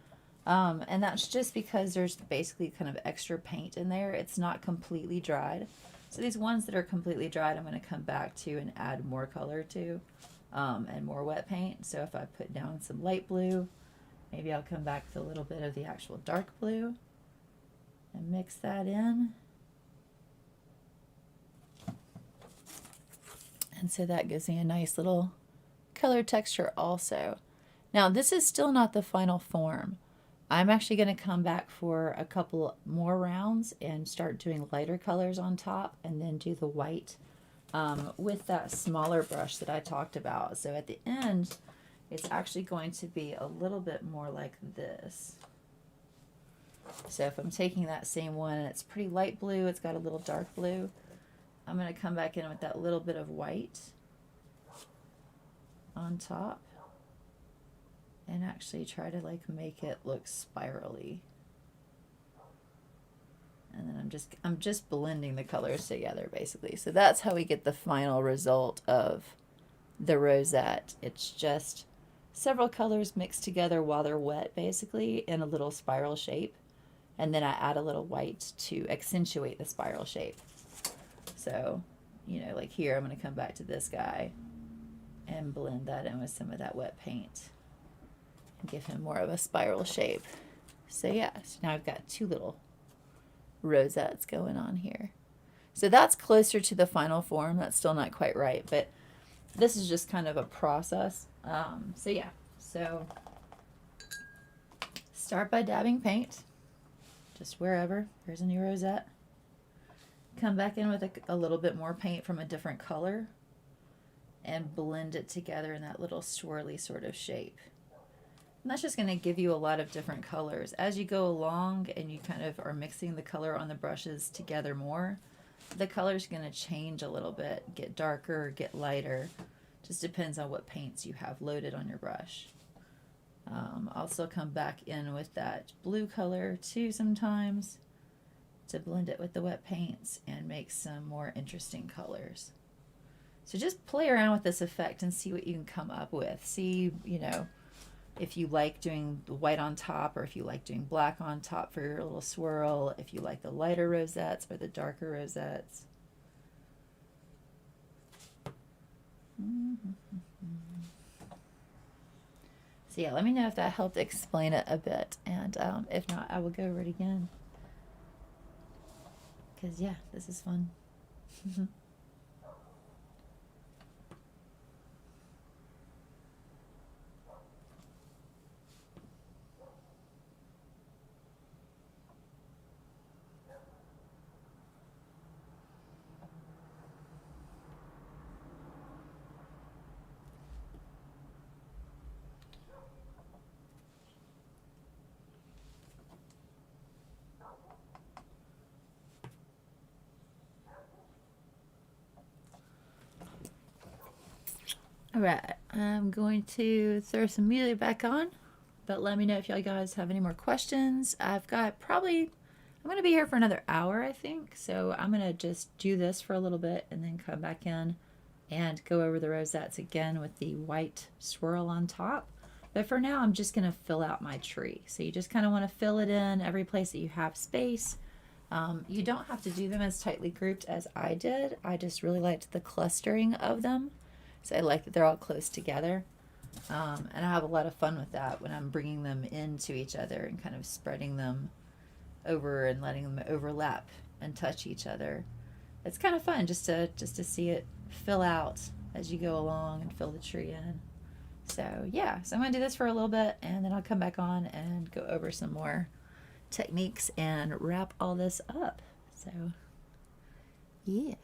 And that's just because there's basically kind of extra paint in there. It's not completely dried. So these ones that are completely dried, I'm going to come back to and add more color to, and more wet paint. So if I put down some light blue, maybe I'll come back with a little bit of the actual dark blue and mix that in. And so that gives me a nice little color texture also. Now this is still not the final form. I'm actually going to come back for a couple more rounds and start doing lighter colors on top, and then do the white with that smaller brush that I talked about. So at the end, it's actually going to be a little bit more like this. So if I'm taking that same one and it's pretty light blue, it's got a little dark blue, I'm going to come back in with that little bit of white on top and actually try to like make it look spirally. And then I'm just blending the colors together basically. So that's how we get the final result of the rosette. It's just several colors mixed together while they're wet basically in a little spiral shape. And then I add a little white to accentuate the spiral shape. So, you know, like here I'm going to come back to this guy and blend that in with some of that wet paint and give him more of a spiral shape. So yeah, so now I've got two little rosettes going on here. So that's closer to the final form. That's still not quite right, but this is just kind of a process. So yeah, so start by dabbing paint, just wherever. Here's a new rosette. Come back in with a little bit more paint from a different color and blend it together in that little swirly sort of shape. And that's just going to give you a lot of different colors. As you go along and you kind of are mixing the color on the brushes together more, the color's going to change a little bit, get darker, get lighter. Just depends on what paints you have loaded on your brush. Also come back in with that blue color too sometimes to blend it with the wet paints and make some more interesting colors. So just play around with this effect and see what you can come up with. See, you know, if you like doing the white on top or if you like doing black on top for your little swirl, if you like the lighter rosettes or the darker rosettes. So yeah, let me know if that helped explain it a bit, and if not, I will go over it again. Because yeah, this is fun. Alright, I'm going to throw some music back on, but let me know if y'all guys have any more questions. I've got I'm going to be here for another hour, I think, so I'm going to just do this for a little bit and then come back in and go over the rosettes again with the white swirl on top. But for now, I'm just going to fill out my tree. So you just kind of want to fill it in every place that you have space. You don't have to do them as tightly grouped as I did. I just really liked the clustering of them. So I like that they're all close together. And I have a lot of fun with that when I'm bringing them into each other and kind of spreading them over and letting them overlap and touch each other. It's kind of fun just to see it fill out as you go along and fill the tree in. So yeah, so I'm gonna do this for a little bit and then I'll come back on and go over some more techniques and wrap all this up. So yeah.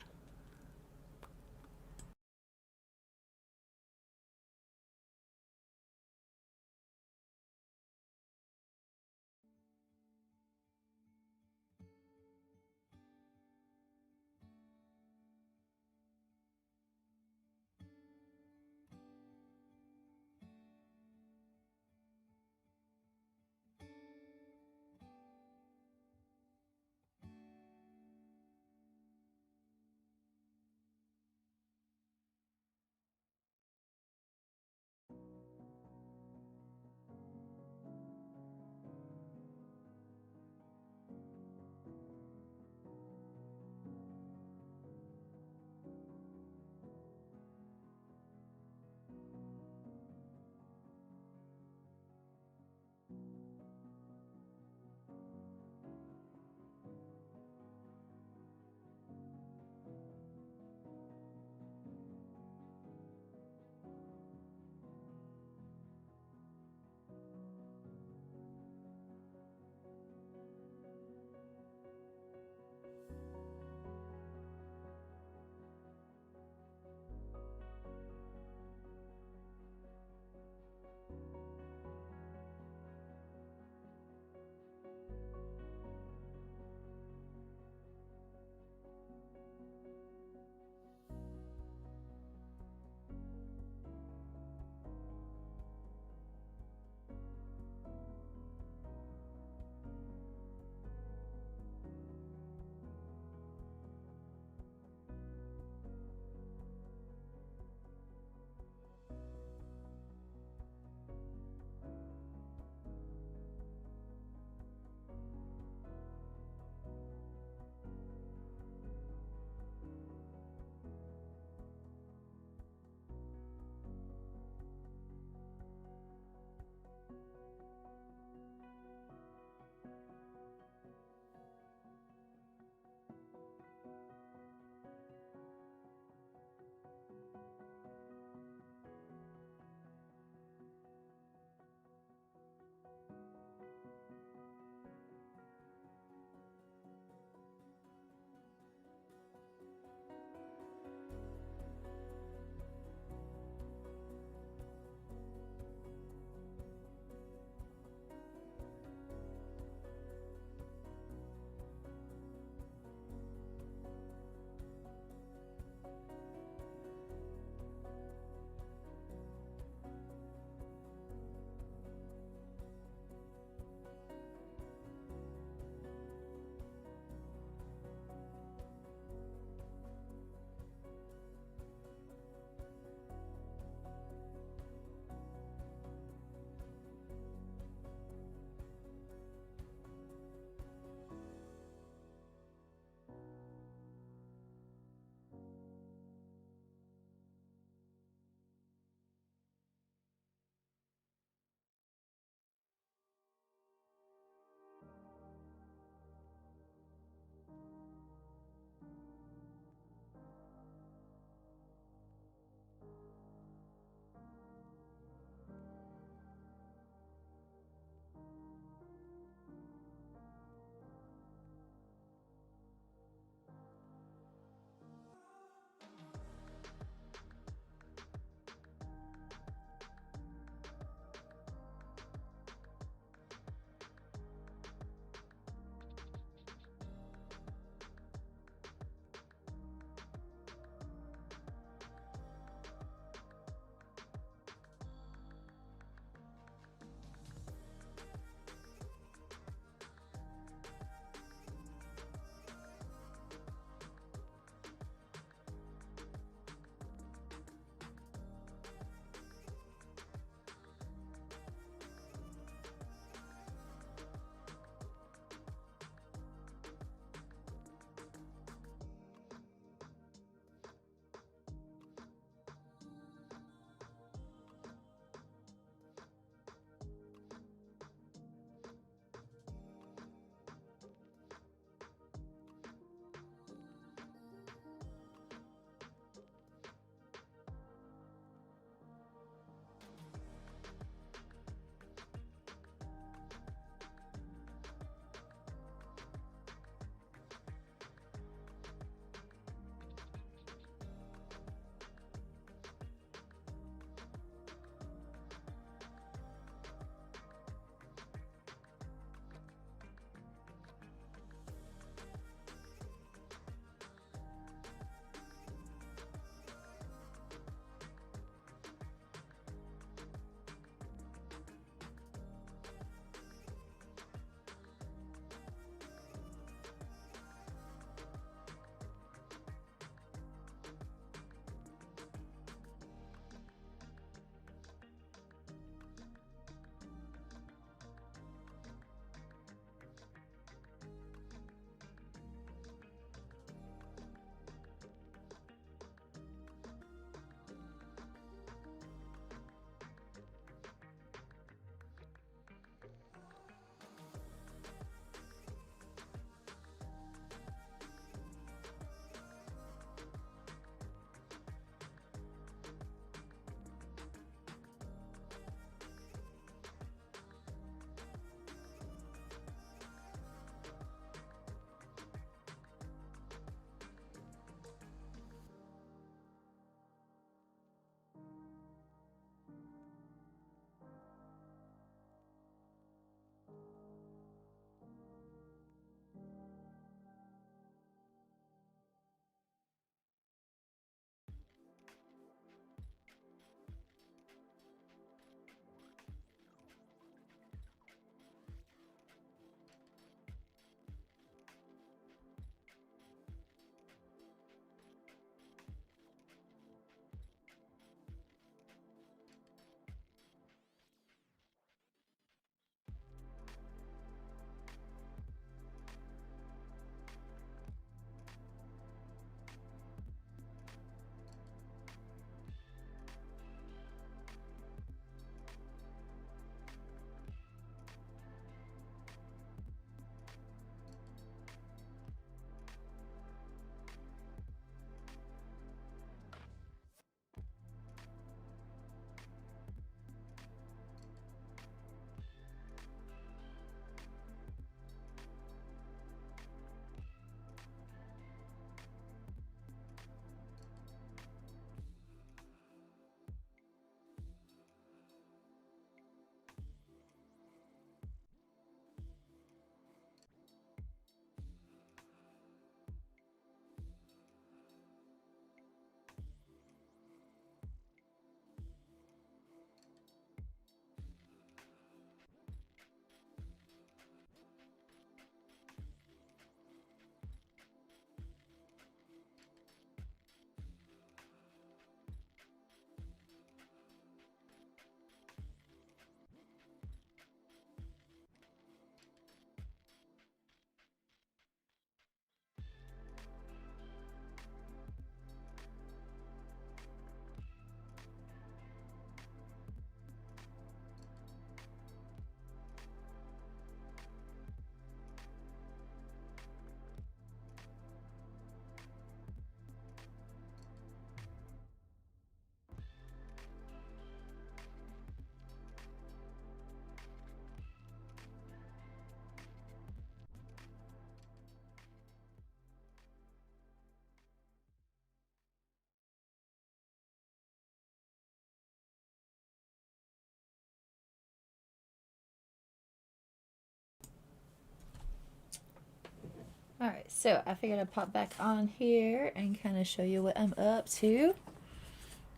Alright, so I figured I'd pop back on here and kind of show you what I'm up to.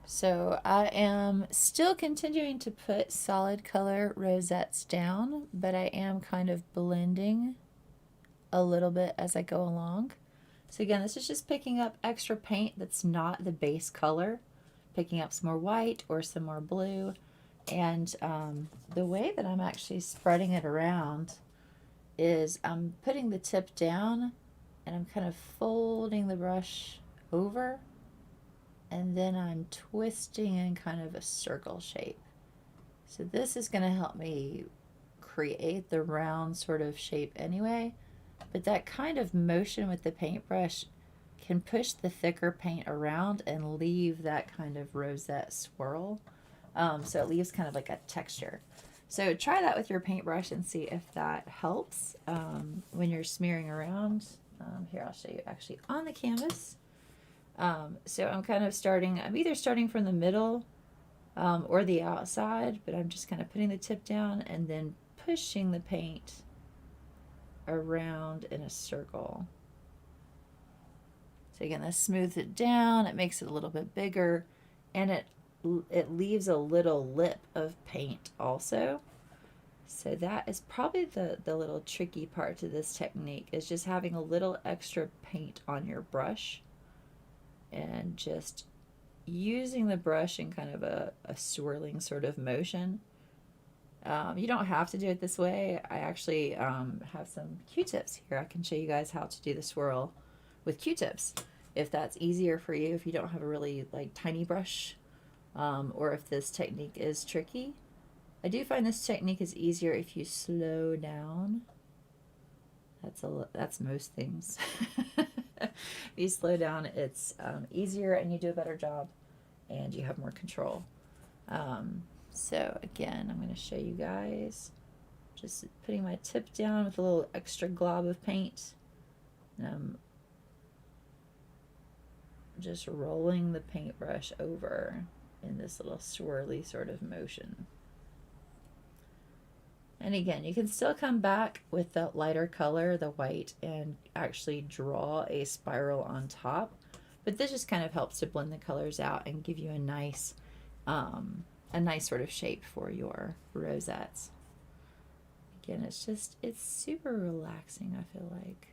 So I am still continuing to put solid color rosettes down, but I am kind of blending a little bit as I go along. So again, this is just picking up extra paint that's not the base color, picking up some more white or some more blue. And the way that I'm actually spreading it around is I'm putting the tip down and I'm kind of folding the brush over, and then I'm twisting in kind of a circle shape. So this is going to help me create the round sort of shape anyway, but that kind of motion with the paintbrush can push the thicker paint around and leave that kind of rosette swirl. So it leaves kind of like a texture. So try that with your paintbrush and see if that helps when you're smearing around. Here, I'll show you actually on the canvas. So I'm kind of starting, I'm either starting from the middle or the outside, but I'm just kind of putting the tip down and then pushing the paint around in a circle. So again, this smooths it down, it makes it a little bit bigger, and it leaves a little lip of paint also. So that is probably the little tricky part to this technique, is just having a little extra paint on your brush and just using the brush in kind of a swirling sort of motion. You don't have to do it this way. I actually have some Q-tips here. I can show you guys how to do the swirl with Q-tips if that's easier for you, if you don't have a really like tiny brush, or if this technique is tricky. I do find this technique is easier if you slow down. That's most things. If you slow down, it's easier and you do a better job and you have more control. So again, I'm going to show you guys just putting my tip down with a little extra glob of paint. And I'm just rolling the paintbrush over in this little swirly sort of motion. And again, you can still come back with the lighter color, the white, and actually draw a spiral on top. But this just kind of helps to blend the colors out and give you a nice sort of shape for your rosettes. Again, it's super relaxing, I feel like.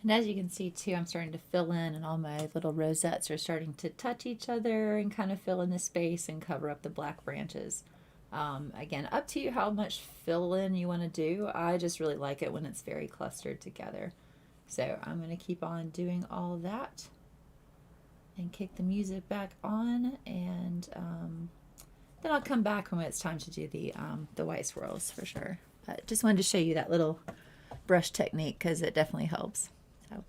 And as you can see too, I'm starting to fill in, and all my little rosettes are starting to touch each other and kind of fill in the space and cover up the black branches. Again, up to you how much fill in you want to do. I just really like it when it's very clustered together. So I'm going to keep on doing all that and kick the music back on, and then I'll come back when it's time to do the white swirls for sure. But just wanted to show you that little brush technique because it definitely helps. So.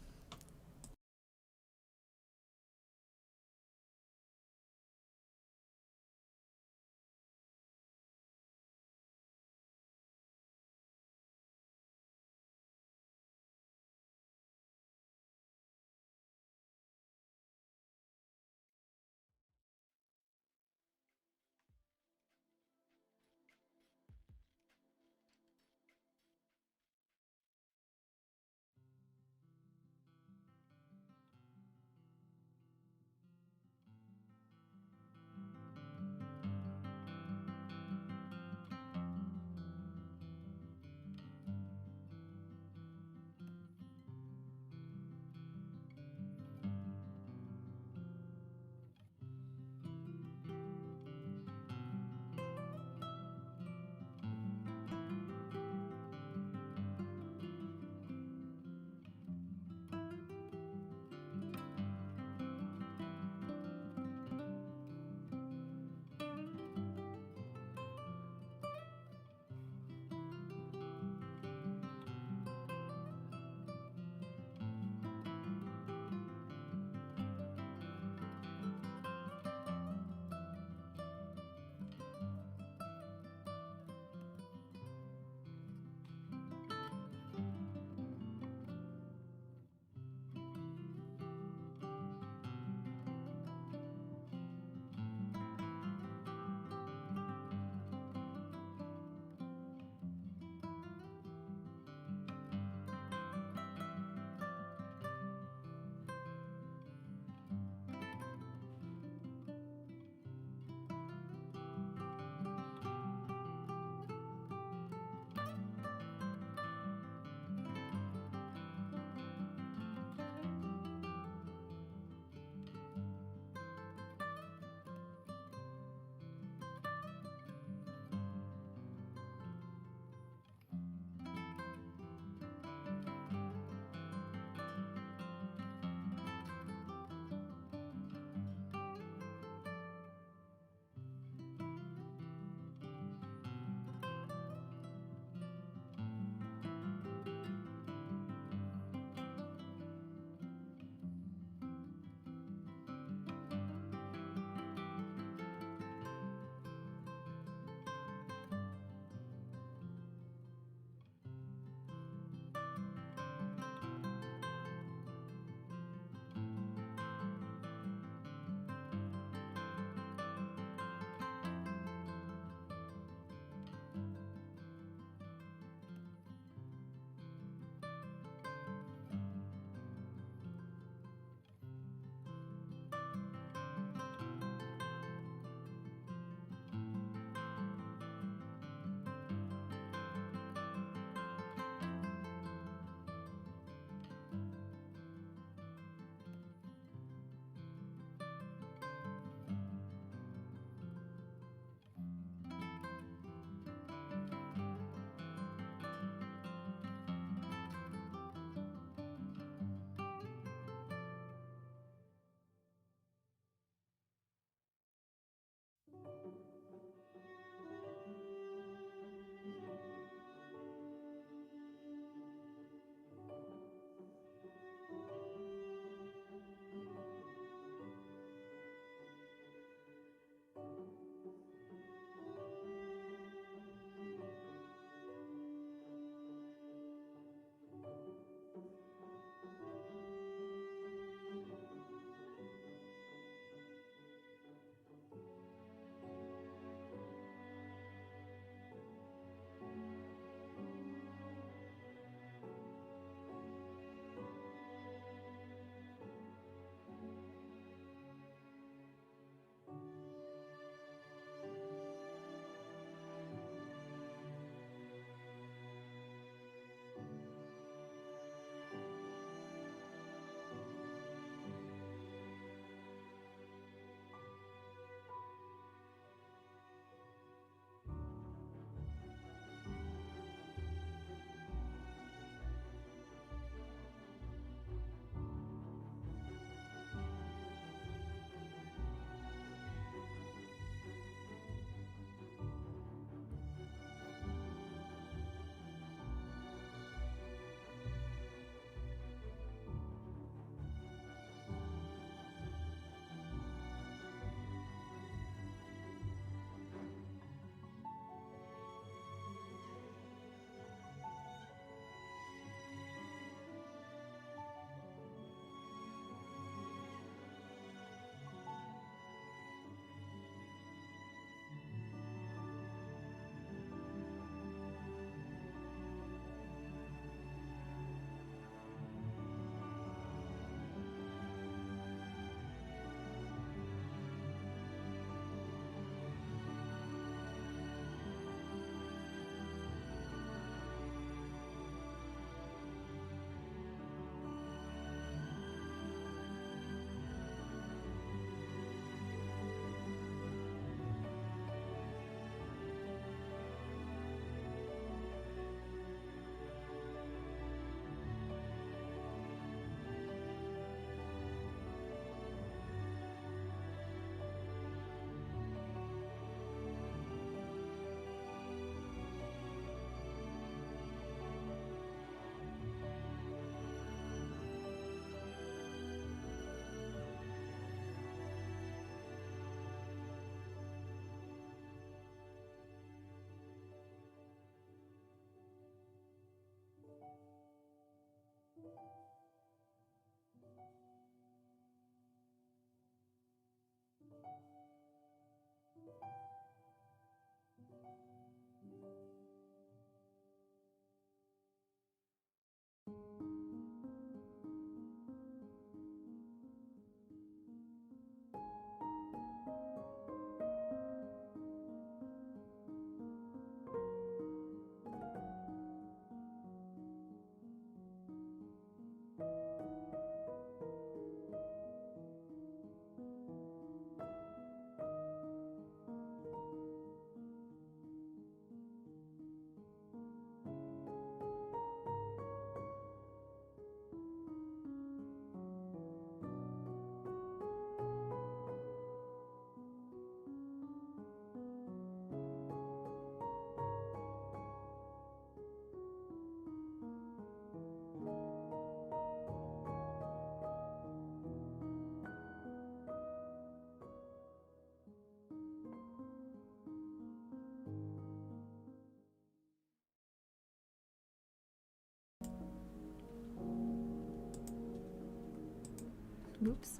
Oops.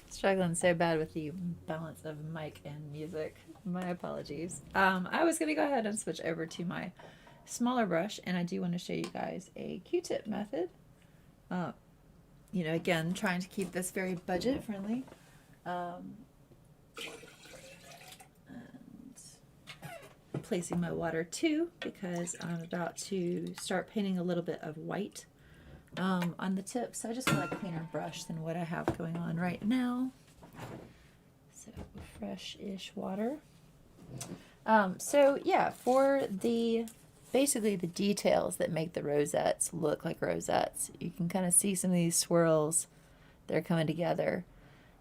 Struggling so bad with the balance of mic and music. My apologies. I was going to go ahead and switch over to my smaller brush, and I do want to show you guys a Q-tip method. Again, trying to keep this very budget friendly. And placing my water too, because I'm about to start painting a little bit of white on the tip. So I just want a cleaner brush than what I have going on right now. So fresh-ish water. So yeah, for basically the details that make the rosettes look like rosettes, you can kind of see some of these swirls. They're coming together.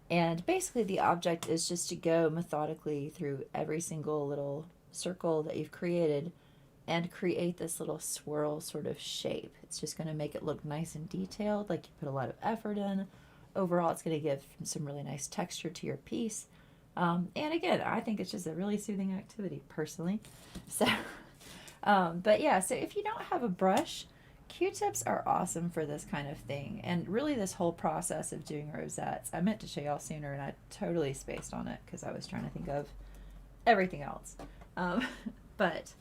And basically the object is just to go methodically through every single little circle that you've created and create this little swirl sort of shape. It's just going to make it look nice and detailed, like you put a lot of effort in. Overall, it's going to give some really nice texture to your piece. And again, I think it's just a really soothing activity, personally. So, but yeah, so if you don't have a brush, Q-tips are awesome for this kind of thing. And really this whole process of doing rosettes, I meant to show y'all sooner and I totally spaced on it because I was trying to think of everything else. But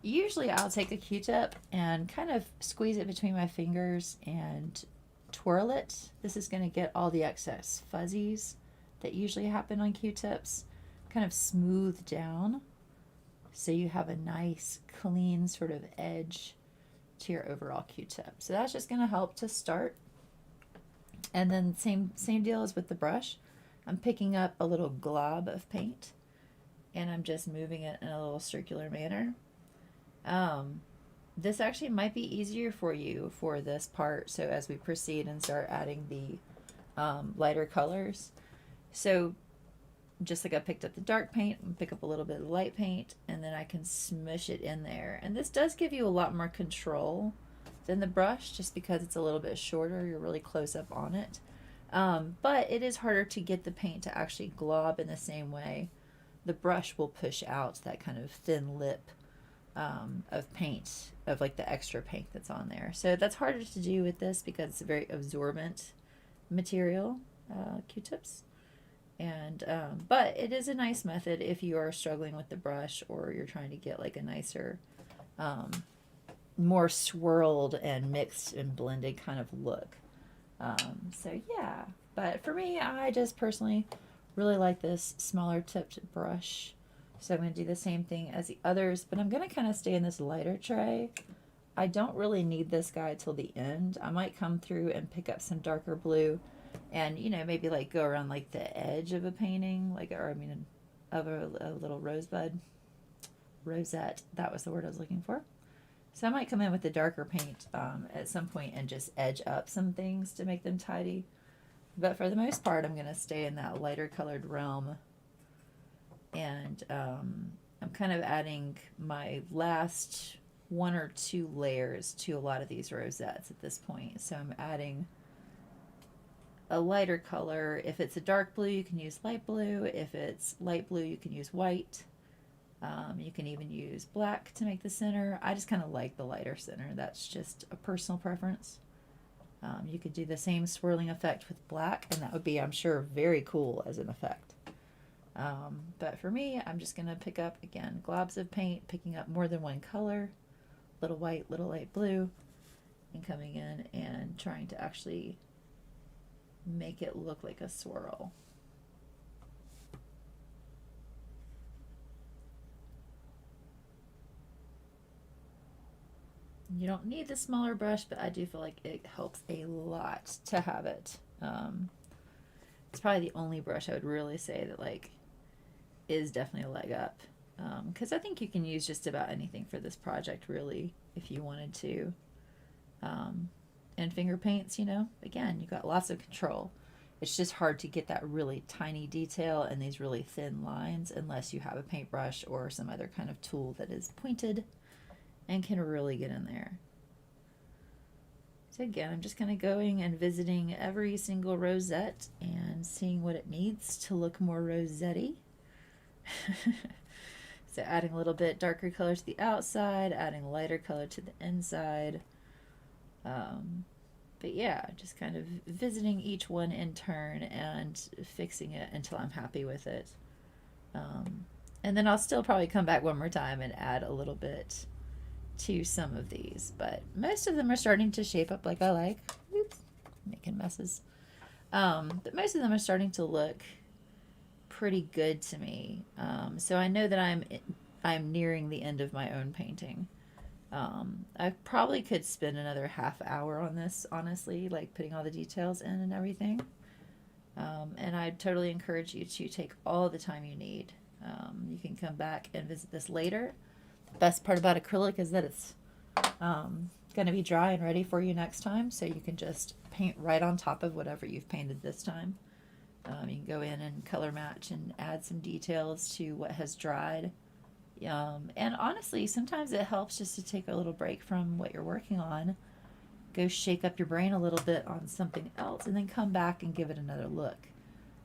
usually I'll take a Q-tip and kind of squeeze it between my fingers and twirl it. This is going to get all the excess fuzzies that usually happen on Q-tips kind of smoothed down, so you have a nice clean sort of edge to your overall Q-tip. So that's just going to help to start. And then same deal as with the brush. I'm picking up a little glob of paint and I'm just moving it in a little circular manner. This actually might be easier for you for this part, so as we proceed and start adding the lighter colors. So just like I picked up the dark paint, and pick up a little bit of light paint, and then I can smush it in there. And this does give you a lot more control than the brush, just because it's a little bit shorter, you're really close up on it. But it is harder to get the paint to actually glob in the same way. The brush will push out that kind of thin lip of paint, of like the extra paint that's on there. So that's harder to do with this because it's a very absorbent material, Q-tips. And but it is a nice method if you are struggling with the brush or you're trying to get like a nicer, more swirled and mixed and blended kind of look. So yeah, but for me, I just personally really like this smaller tipped brush. So I'm going to do the same thing as the others, but I'm going to kind of stay in this lighter tray. I don't really need this guy till the end. I might come through and pick up some darker blue and, maybe like go around like the edge of a painting, of a little rosette. That was the word I was looking for. So I might come in with the darker paint at some point and just edge up some things to make them tidy. But for the most part, I'm going to stay in that lighter colored realm. And I'm kind of adding my last one or two layers to a lot of these rosettes at this point. So I'm adding a lighter color. If it's a dark blue, you can use light blue. If it's light blue, you can use white. You can even use black to make the center. I just kind of like the lighter center. That's just a personal preference. You could do the same swirling effect with black, and that would be, I'm sure, very cool as an effect. But for me, I'm just going to pick up, again, globs of paint, picking up more than one color, little white, little light blue, and coming in and trying to actually make it look like a swirl. You don't need the smaller brush, but I do feel like it helps a lot to have it. It's probably the only brush I would really say that is definitely a leg up, because I think you can use just about anything for this project really if you wanted to. And finger paints, again, you got lots of control. It's just hard to get that really tiny detail and these really thin lines unless you have a paintbrush or some other kind of tool that is pointed and can really get in there. So again, I'm just kind of going and visiting every single rosette and seeing what it needs to look more rosette-y. So adding a little bit darker color to the outside, adding lighter color to the inside. But yeah, just kind of visiting each one in turn and fixing it until I'm happy with it. Um, and then I'll still probably come back one more time and add a little bit to some of these, but most of them are starting to shape up like I like. Oops, making messes. But most of them are starting to look pretty good to me. So I know that I'm nearing the end of my own painting. I probably could spend another half hour on this, honestly, like putting all the details in and everything. And I totally encourage you to take all the time you need. You can come back and visit this later. The best part about acrylic is that it's going to be dry and ready for you next time, so you can just paint right on top of whatever you've painted this time. You can go in and color match and add some details to what has dried. And honestly, sometimes it helps just to take a little break from what you're working on, go shake up your brain a little bit on something else, and then come back and give it another look.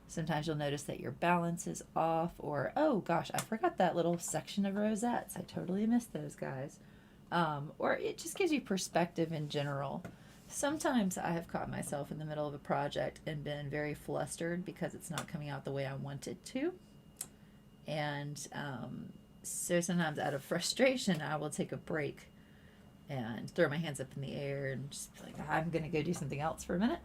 Sometimes you'll notice that your balance is off, or oh gosh, I forgot that little section of rosettes. I totally missed those guys. Or it just gives you perspective in general. Sometimes I have caught myself in the middle of a project and been very flustered because it's not coming out the way I want it to. And so sometimes out of frustration, I will take a break and throw my hands up in the air and just be like, I'm going to go do something else for a minute.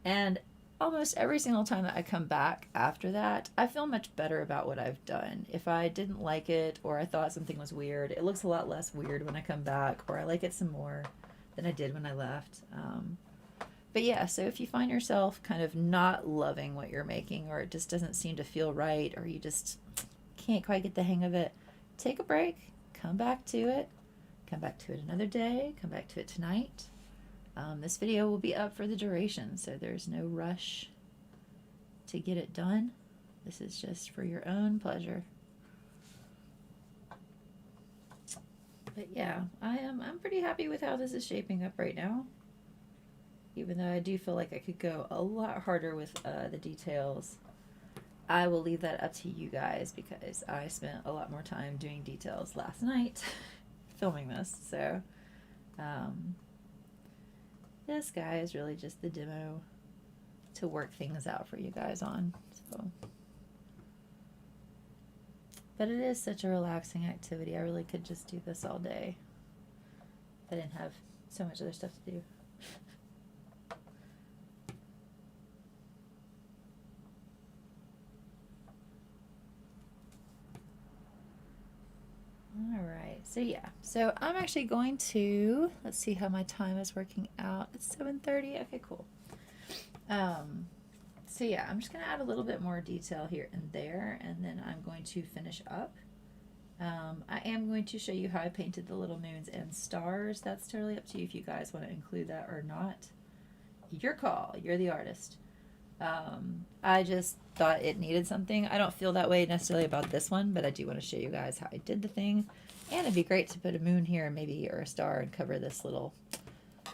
And almost every single time that I come back after that, I feel much better about what I've done. If I didn't like it or I thought something was weird, it looks a lot less weird when I come back, or I like it some more than I did when I left. But yeah, so if you find yourself kind of not loving what you're making, or it just doesn't seem to feel right, or you just can't quite get the hang of it, take a break, come back to it another day, come back to it tonight. This video will be up for the duration, so there's no rush to get it done. This is just for your own pleasure. But yeah, I'm pretty happy with how this is shaping up right now. Even though I do feel like I could go a lot harder with the details. I will leave that up to you guys because I spent a lot more time doing details last night filming this. So this guy is really just the demo to work things out for you guys on. So, but it is such a relaxing activity. I really could just do this all day if I didn't have so much other stuff to do. All right, so yeah, so I'm actually going to, let's see how my time is working out. It's 7:30. Okay, cool. So yeah, I'm just gonna add a little bit more detail here and there, and then I'm going to finish up. I am going to show you how I painted the little moons and stars. That's totally up to you if you guys want to include that or not. Your call. You're the artist. I just thought it needed something. I don't feel that way necessarily about this one, but I do want to show you guys how I did the thing. And it'd be great to put a moon here maybe, or a star, and cover this little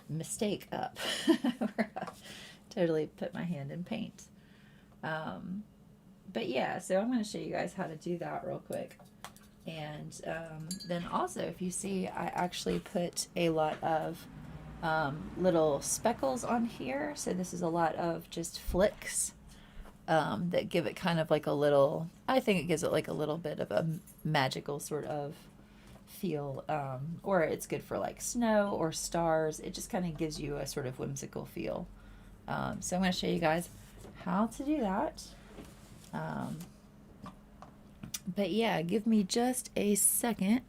mistake up. Totally put my hand in paint. But yeah, so I'm going to show you guys how to do that real quick. And then also, if you see, I actually put a lot of little speckles on here. So this is a lot of just flicks that give it kind of like a little, I think it gives it like a little bit of a magical sort of feel. Or it's good for like snow or stars. It just kind of gives you a sort of whimsical feel. So I'm going to show you guys how to do that. But yeah, give me just a second.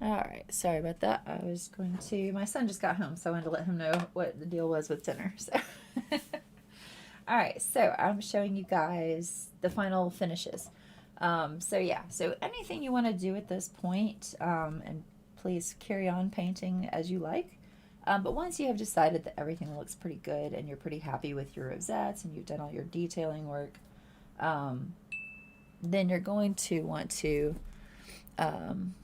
All right, sorry about that. I was going to, my son just got home, so I wanted to let him know what the deal was with dinner. So, all right, so I'm showing you guys the final finishes. So yeah, so anything you want to do at this point, and please carry on painting as you like. But once you have decided that everything looks pretty good and you're pretty happy with your rosettes and you've done all your detailing work, um, then you're going to want to um,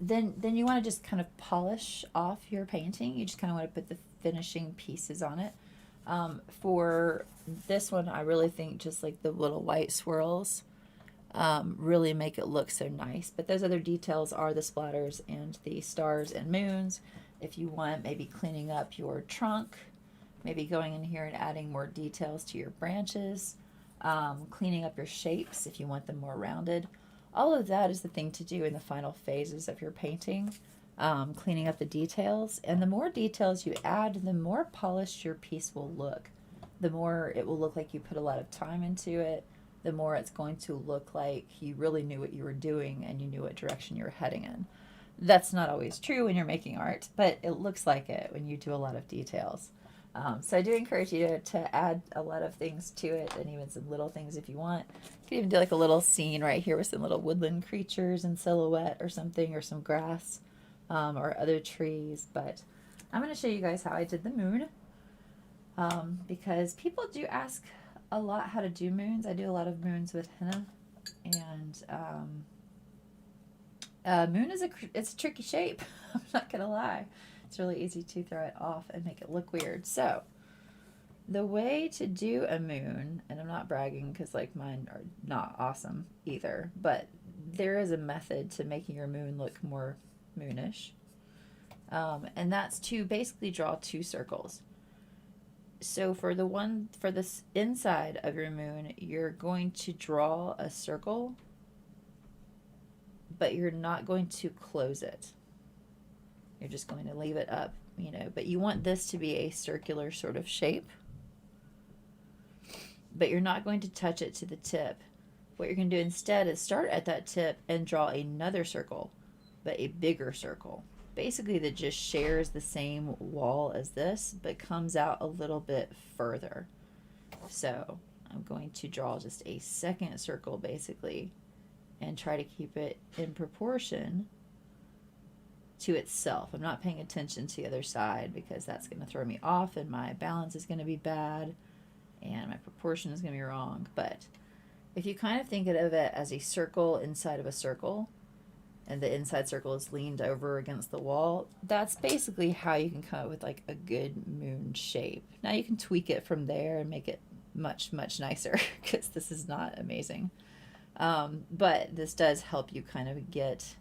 then you want to just kind of polish off your painting. You just kind of want to put the finishing pieces on it. For this one, I really think just like the little white swirls really make it look so nice. But those other details are the splatters and the stars and moons. If you want maybe cleaning up your trunk, maybe going in here and adding more details to your branches, cleaning up your shapes if you want them more rounded. All of that is the thing to do in the final phases of your painting, cleaning up the details. And the more details you add, the more polished your piece will look. The more it will look like you put a lot of time into it, the more it's going to look like you really knew what you were doing and you knew what direction you were heading in. That's not always true when you're making art, but it looks like it when you do a lot of details. So I do encourage you to add a lot of things to it, and even some little things if you want. You could even do like a little scene right here with some little woodland creatures in silhouette or something, or some grass, or other trees. But I'm going to show you guys how I did the moon, because people do ask a lot how to do moons. I do a lot of moons with henna, and moon is it's a tricky shape. I'm not going to lie. It's really easy to throw it off and make it look weird. So the way to do a moon, and I'm not bragging because like mine are not awesome either, but there is a method to making your moon look more moonish. And that's to basically draw two circles. So for this inside of your moon, you're going to draw a circle, but you're not going to close it. You're just going to leave it up, but you want this to be a circular sort of shape, but you're not going to touch it to the tip. What you're going to do instead is start at that tip and draw another circle, but a bigger circle, basically that just shares the same wall as this, but comes out a little bit further. So I'm going to draw just a second circle basically and try to keep it in proportion to itself. I'm not paying attention to the other side because that's going to throw me off and my balance is going to be bad and my proportion is going to be wrong. But if you kind of think of it as a circle inside of a circle, and the inside circle is leaned over against the wall, that's basically how you can come up with like a good moon shape. Now you can tweak it from there and make it much, much nicer because this is not amazing. But this does help you kind of get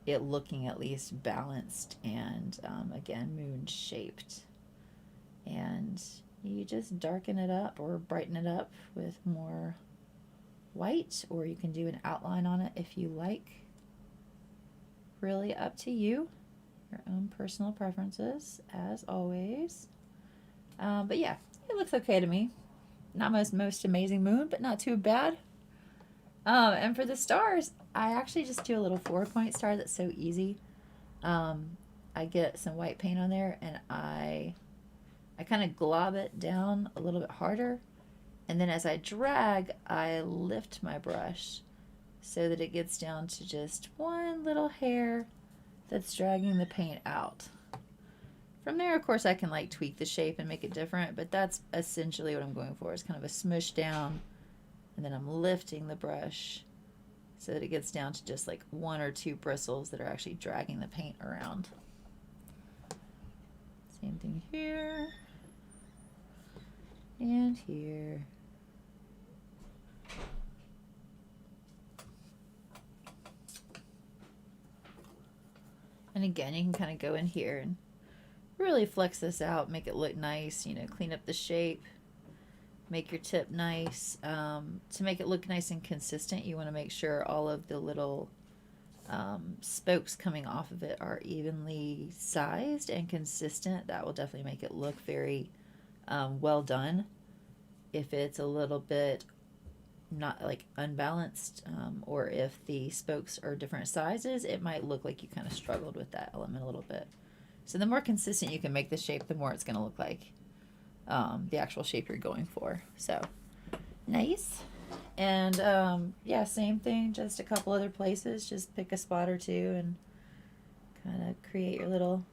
it looking at least balanced and again moon shaped. And you just darken it up or brighten it up with more white, or you can do an outline on it if you like. Really up to you, your own personal preferences as always. But yeah, it looks okay to me. Not most amazing moon, but not too bad. And for the stars, I actually just do a little 4-point star that's so easy. I get some white paint on there and I kind of glob it down a little bit harder, and then as I drag, I lift my brush so that it gets down to just one little hair that's dragging the paint out. From there, of course, I can like tweak the shape and make it different, but that's essentially what I'm going for, is kind of a smush down, and then I'm lifting the brush so that it gets down to just like one or two bristles that are actually dragging the paint around. Same thing here and here. And again, you can kind of go in here and really flex this out, make it look nice, clean up the shape, make your tip nice. To make it look nice and consistent, you want to make sure all of the little spokes coming off of it are evenly sized and consistent. That will definitely make it look very well done. If it's a little bit not like unbalanced, or if the spokes are different sizes, it might look like you kind of struggled with that element a little bit. So the more consistent you can make the shape, the more it's going to look like the actual shape you're going for. So nice. And yeah, same thing, just a couple other places. Just pick a spot or two and kind of create your little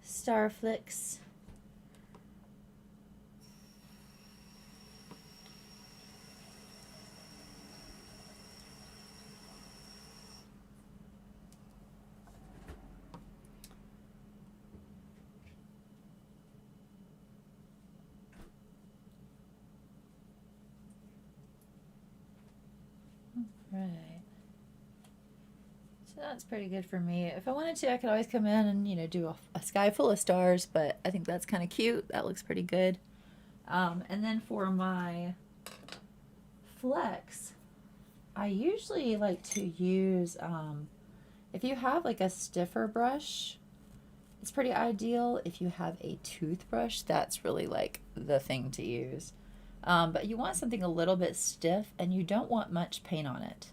star flicks. Right. So that's pretty good for me. If I wanted to, I could always come in and, do a sky full of stars, but I think that's kind of cute. That looks pretty good. And then for my flecks, I usually like to use, if you have like a stiffer brush, it's pretty ideal. If you have a toothbrush, that's really like the thing to use. But you want something a little bit stiff and you don't want much paint on it.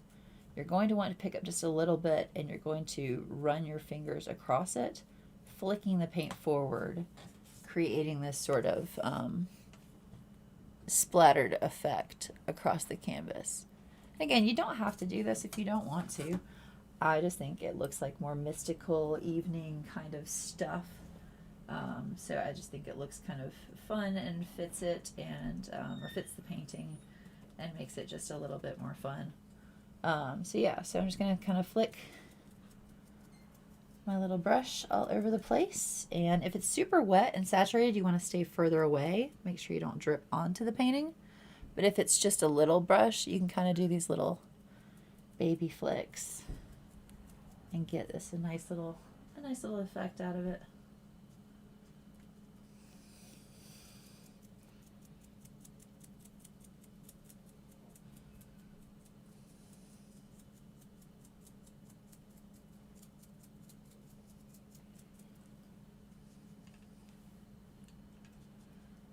You're going to want to pick up just a little bit and you're going to run your fingers across it, flicking the paint forward, creating this sort of splattered effect across the canvas. Again, you don't have to do this if you don't want to. I just think it looks like more mystical evening kind of stuff. So I just think it looks kind of fun and fits it, and or fits the painting and makes it just a little bit more fun. So yeah, so I'm just going to kind of flick my little brush all over the place. And if it's super wet and saturated, you want to stay further away. Make sure you don't drip onto the painting. But if it's just a little brush, you can kind of do these little baby flicks and get this a nice little effect out of it.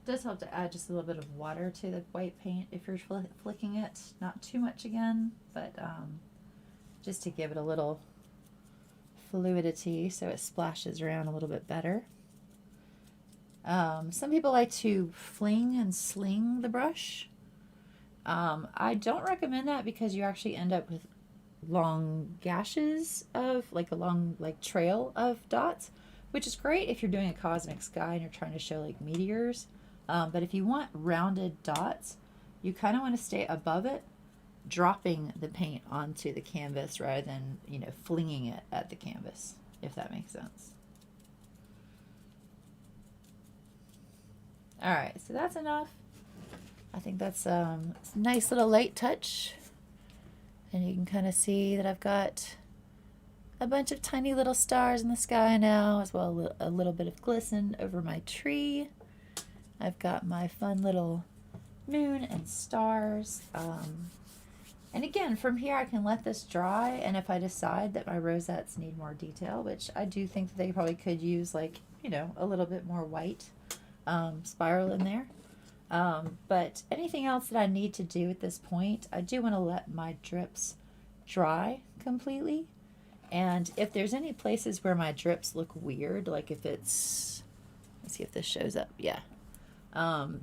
It does help to add just a little bit of water to the white paint if you're flicking it. Not too much again, but just to give it a little fluidity so it splashes around a little bit better. Some people like to fling and sling the brush. I don't recommend that because you actually end up with long gashes of like a long trail of dots, which is great if you're doing a cosmic sky and you're trying to show like meteors. But if you want rounded dots, you kind of want to stay above it, dropping the paint onto the canvas rather than, flinging it at the canvas, if that makes sense. All right, so that's enough. I think that's a nice little light touch. And you can kind of see that I've got a bunch of tiny little stars in the sky now, as well as a little bit of glisten over my tree. I've got my fun little moon and stars. And again, from here I can let this dry, and if I decide that my rosettes need more detail, which I do think that they probably could use like, a little bit more white spiral in there. But anything else that I need to do at this point, I do want to let my drips dry completely. And if there's any places where my drips look weird, like if it's, let's see if this shows up. Yeah.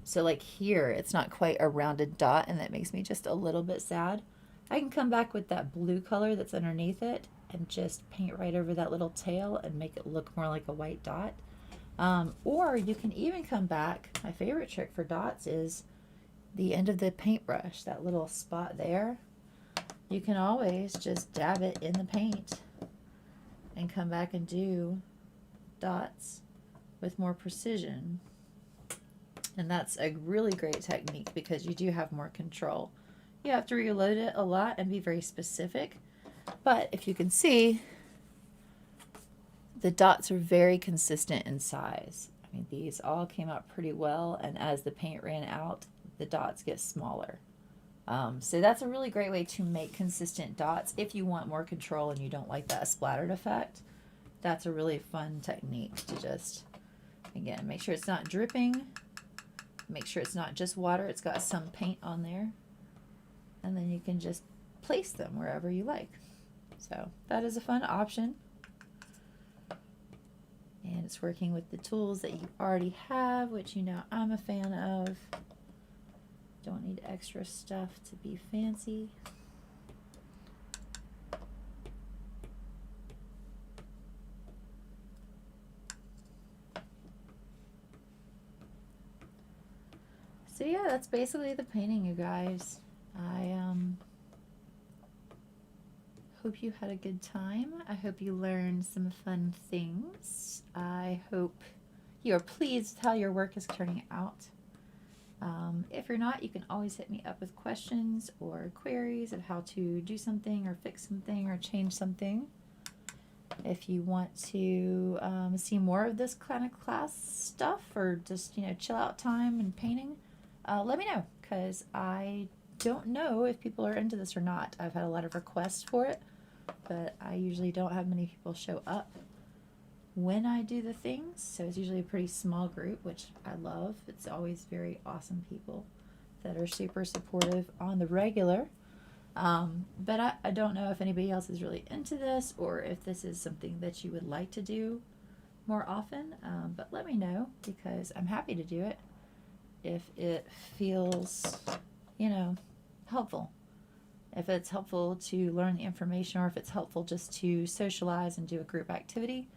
So like here, it's not quite a rounded dot, and that makes me just a little bit sad. I can come back with that blue color that's underneath it and just paint right over that little tail and make it look more like a white dot. Or you can even come back, my favorite trick for dots is the end of the paintbrush, that little spot there. You can always just dab it in the paint and come back and do dots with more precision. And that's a really great technique because you do have more control. You have to reload it a lot and be very specific. But if you can see, the dots are very consistent in size. I mean, these all came out pretty well, and as the paint ran out, the dots get smaller. So that's a really great way to make consistent dots if you want more control and you don't like that splattered effect. That's a really fun technique to just, again, make sure it's not dripping. Make sure it's not just water, it's got some paint on there. and then you can just place them wherever you like. So that is a fun option. And it's working with the tools that you already have, which you know I'm a fan of. Don't need extra stuff to be fancy. So yeah, that's basically the painting, you guys. I hope you had a good time. I hope you learned some fun things. I hope you are pleased with how your work is turning out. If you're not, you can always hit me up with questions or queries of how to do something or fix something or change something. If you want to see more of this kind of class stuff, or just, you know, chill out time and painting, let me know, because I don't know if people are into this or not. I've had a lot of requests for it, but I usually don't have many people show up when I do the things, so it's usually a pretty small group, which I love. It's always very awesome people that are super supportive on the regular. But I don't know if anybody else is really into this, or if this is something that you would like to do more often. But let me know, because I'm happy to do it if it feels, you know, helpful. If it's helpful to learn the information, or if it's helpful just to socialize and do a group activity.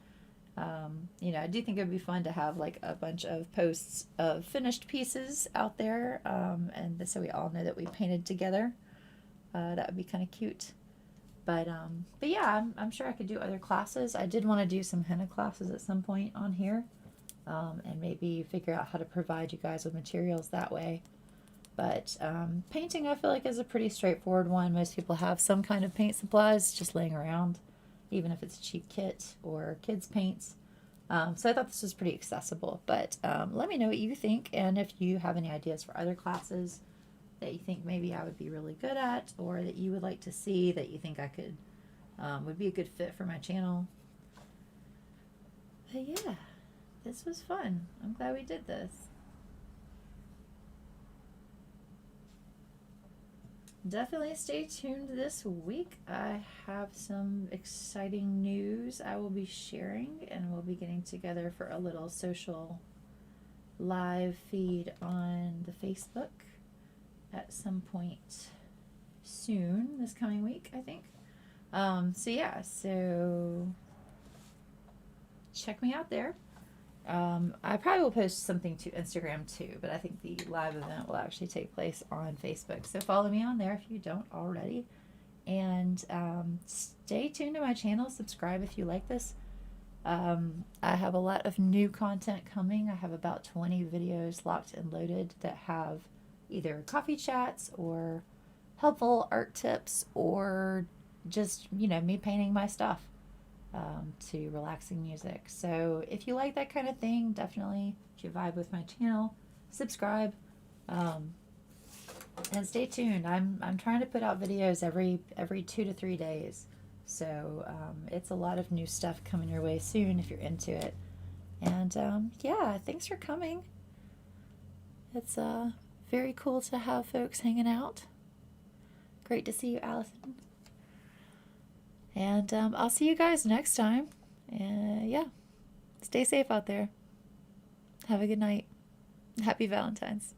You know, I do think it would be fun to have like a bunch of posts of finished pieces out there, and so we all know that we painted together. That would be kind of cute. But yeah, I'm sure I could do other classes. I did want to do some henna classes at some point on here, and maybe figure out how to provide you guys with materials that way. But painting, I feel like, is a pretty straightforward one. Most people have some kind of paint supplies just laying around, even if it's a cheap kit or kids' paints. So I thought this was pretty accessible. But let me know what you think, and if you have any ideas for other classes that you think maybe I would be really good at, or that you would like to see, that you think I could would be a good fit for my channel. But yeah, this was fun. I'm glad we did this. Definitely stay tuned this week. I have some exciting news I will be sharing, and we'll be getting together for a little social live feed on the Facebook at some point soon, this coming week, I think. So yeah, so check me out there. I probably will post something to Instagram too, but I think the live event will actually take place on Facebook. So follow me on there if you don't already. And stay tuned to my channel. Subscribe if you like this. I have a lot of new content coming. I have about 20 videos locked and loaded that have either coffee chats or helpful art tips, or just, you know, me painting my stuff to relaxing music. So if you like that kind of thing, definitely, if you vibe with my channel, subscribe, and stay tuned. I'm trying to put out videos every 2 to 3 days. So it's a lot of new stuff coming your way soon if you're into it. And yeah, thanks for coming. It's very cool to have folks hanging out. Great to see you, Allison. And I'll see you guys next time. Yeah, stay safe out there. Have a good night. Happy Valentine's.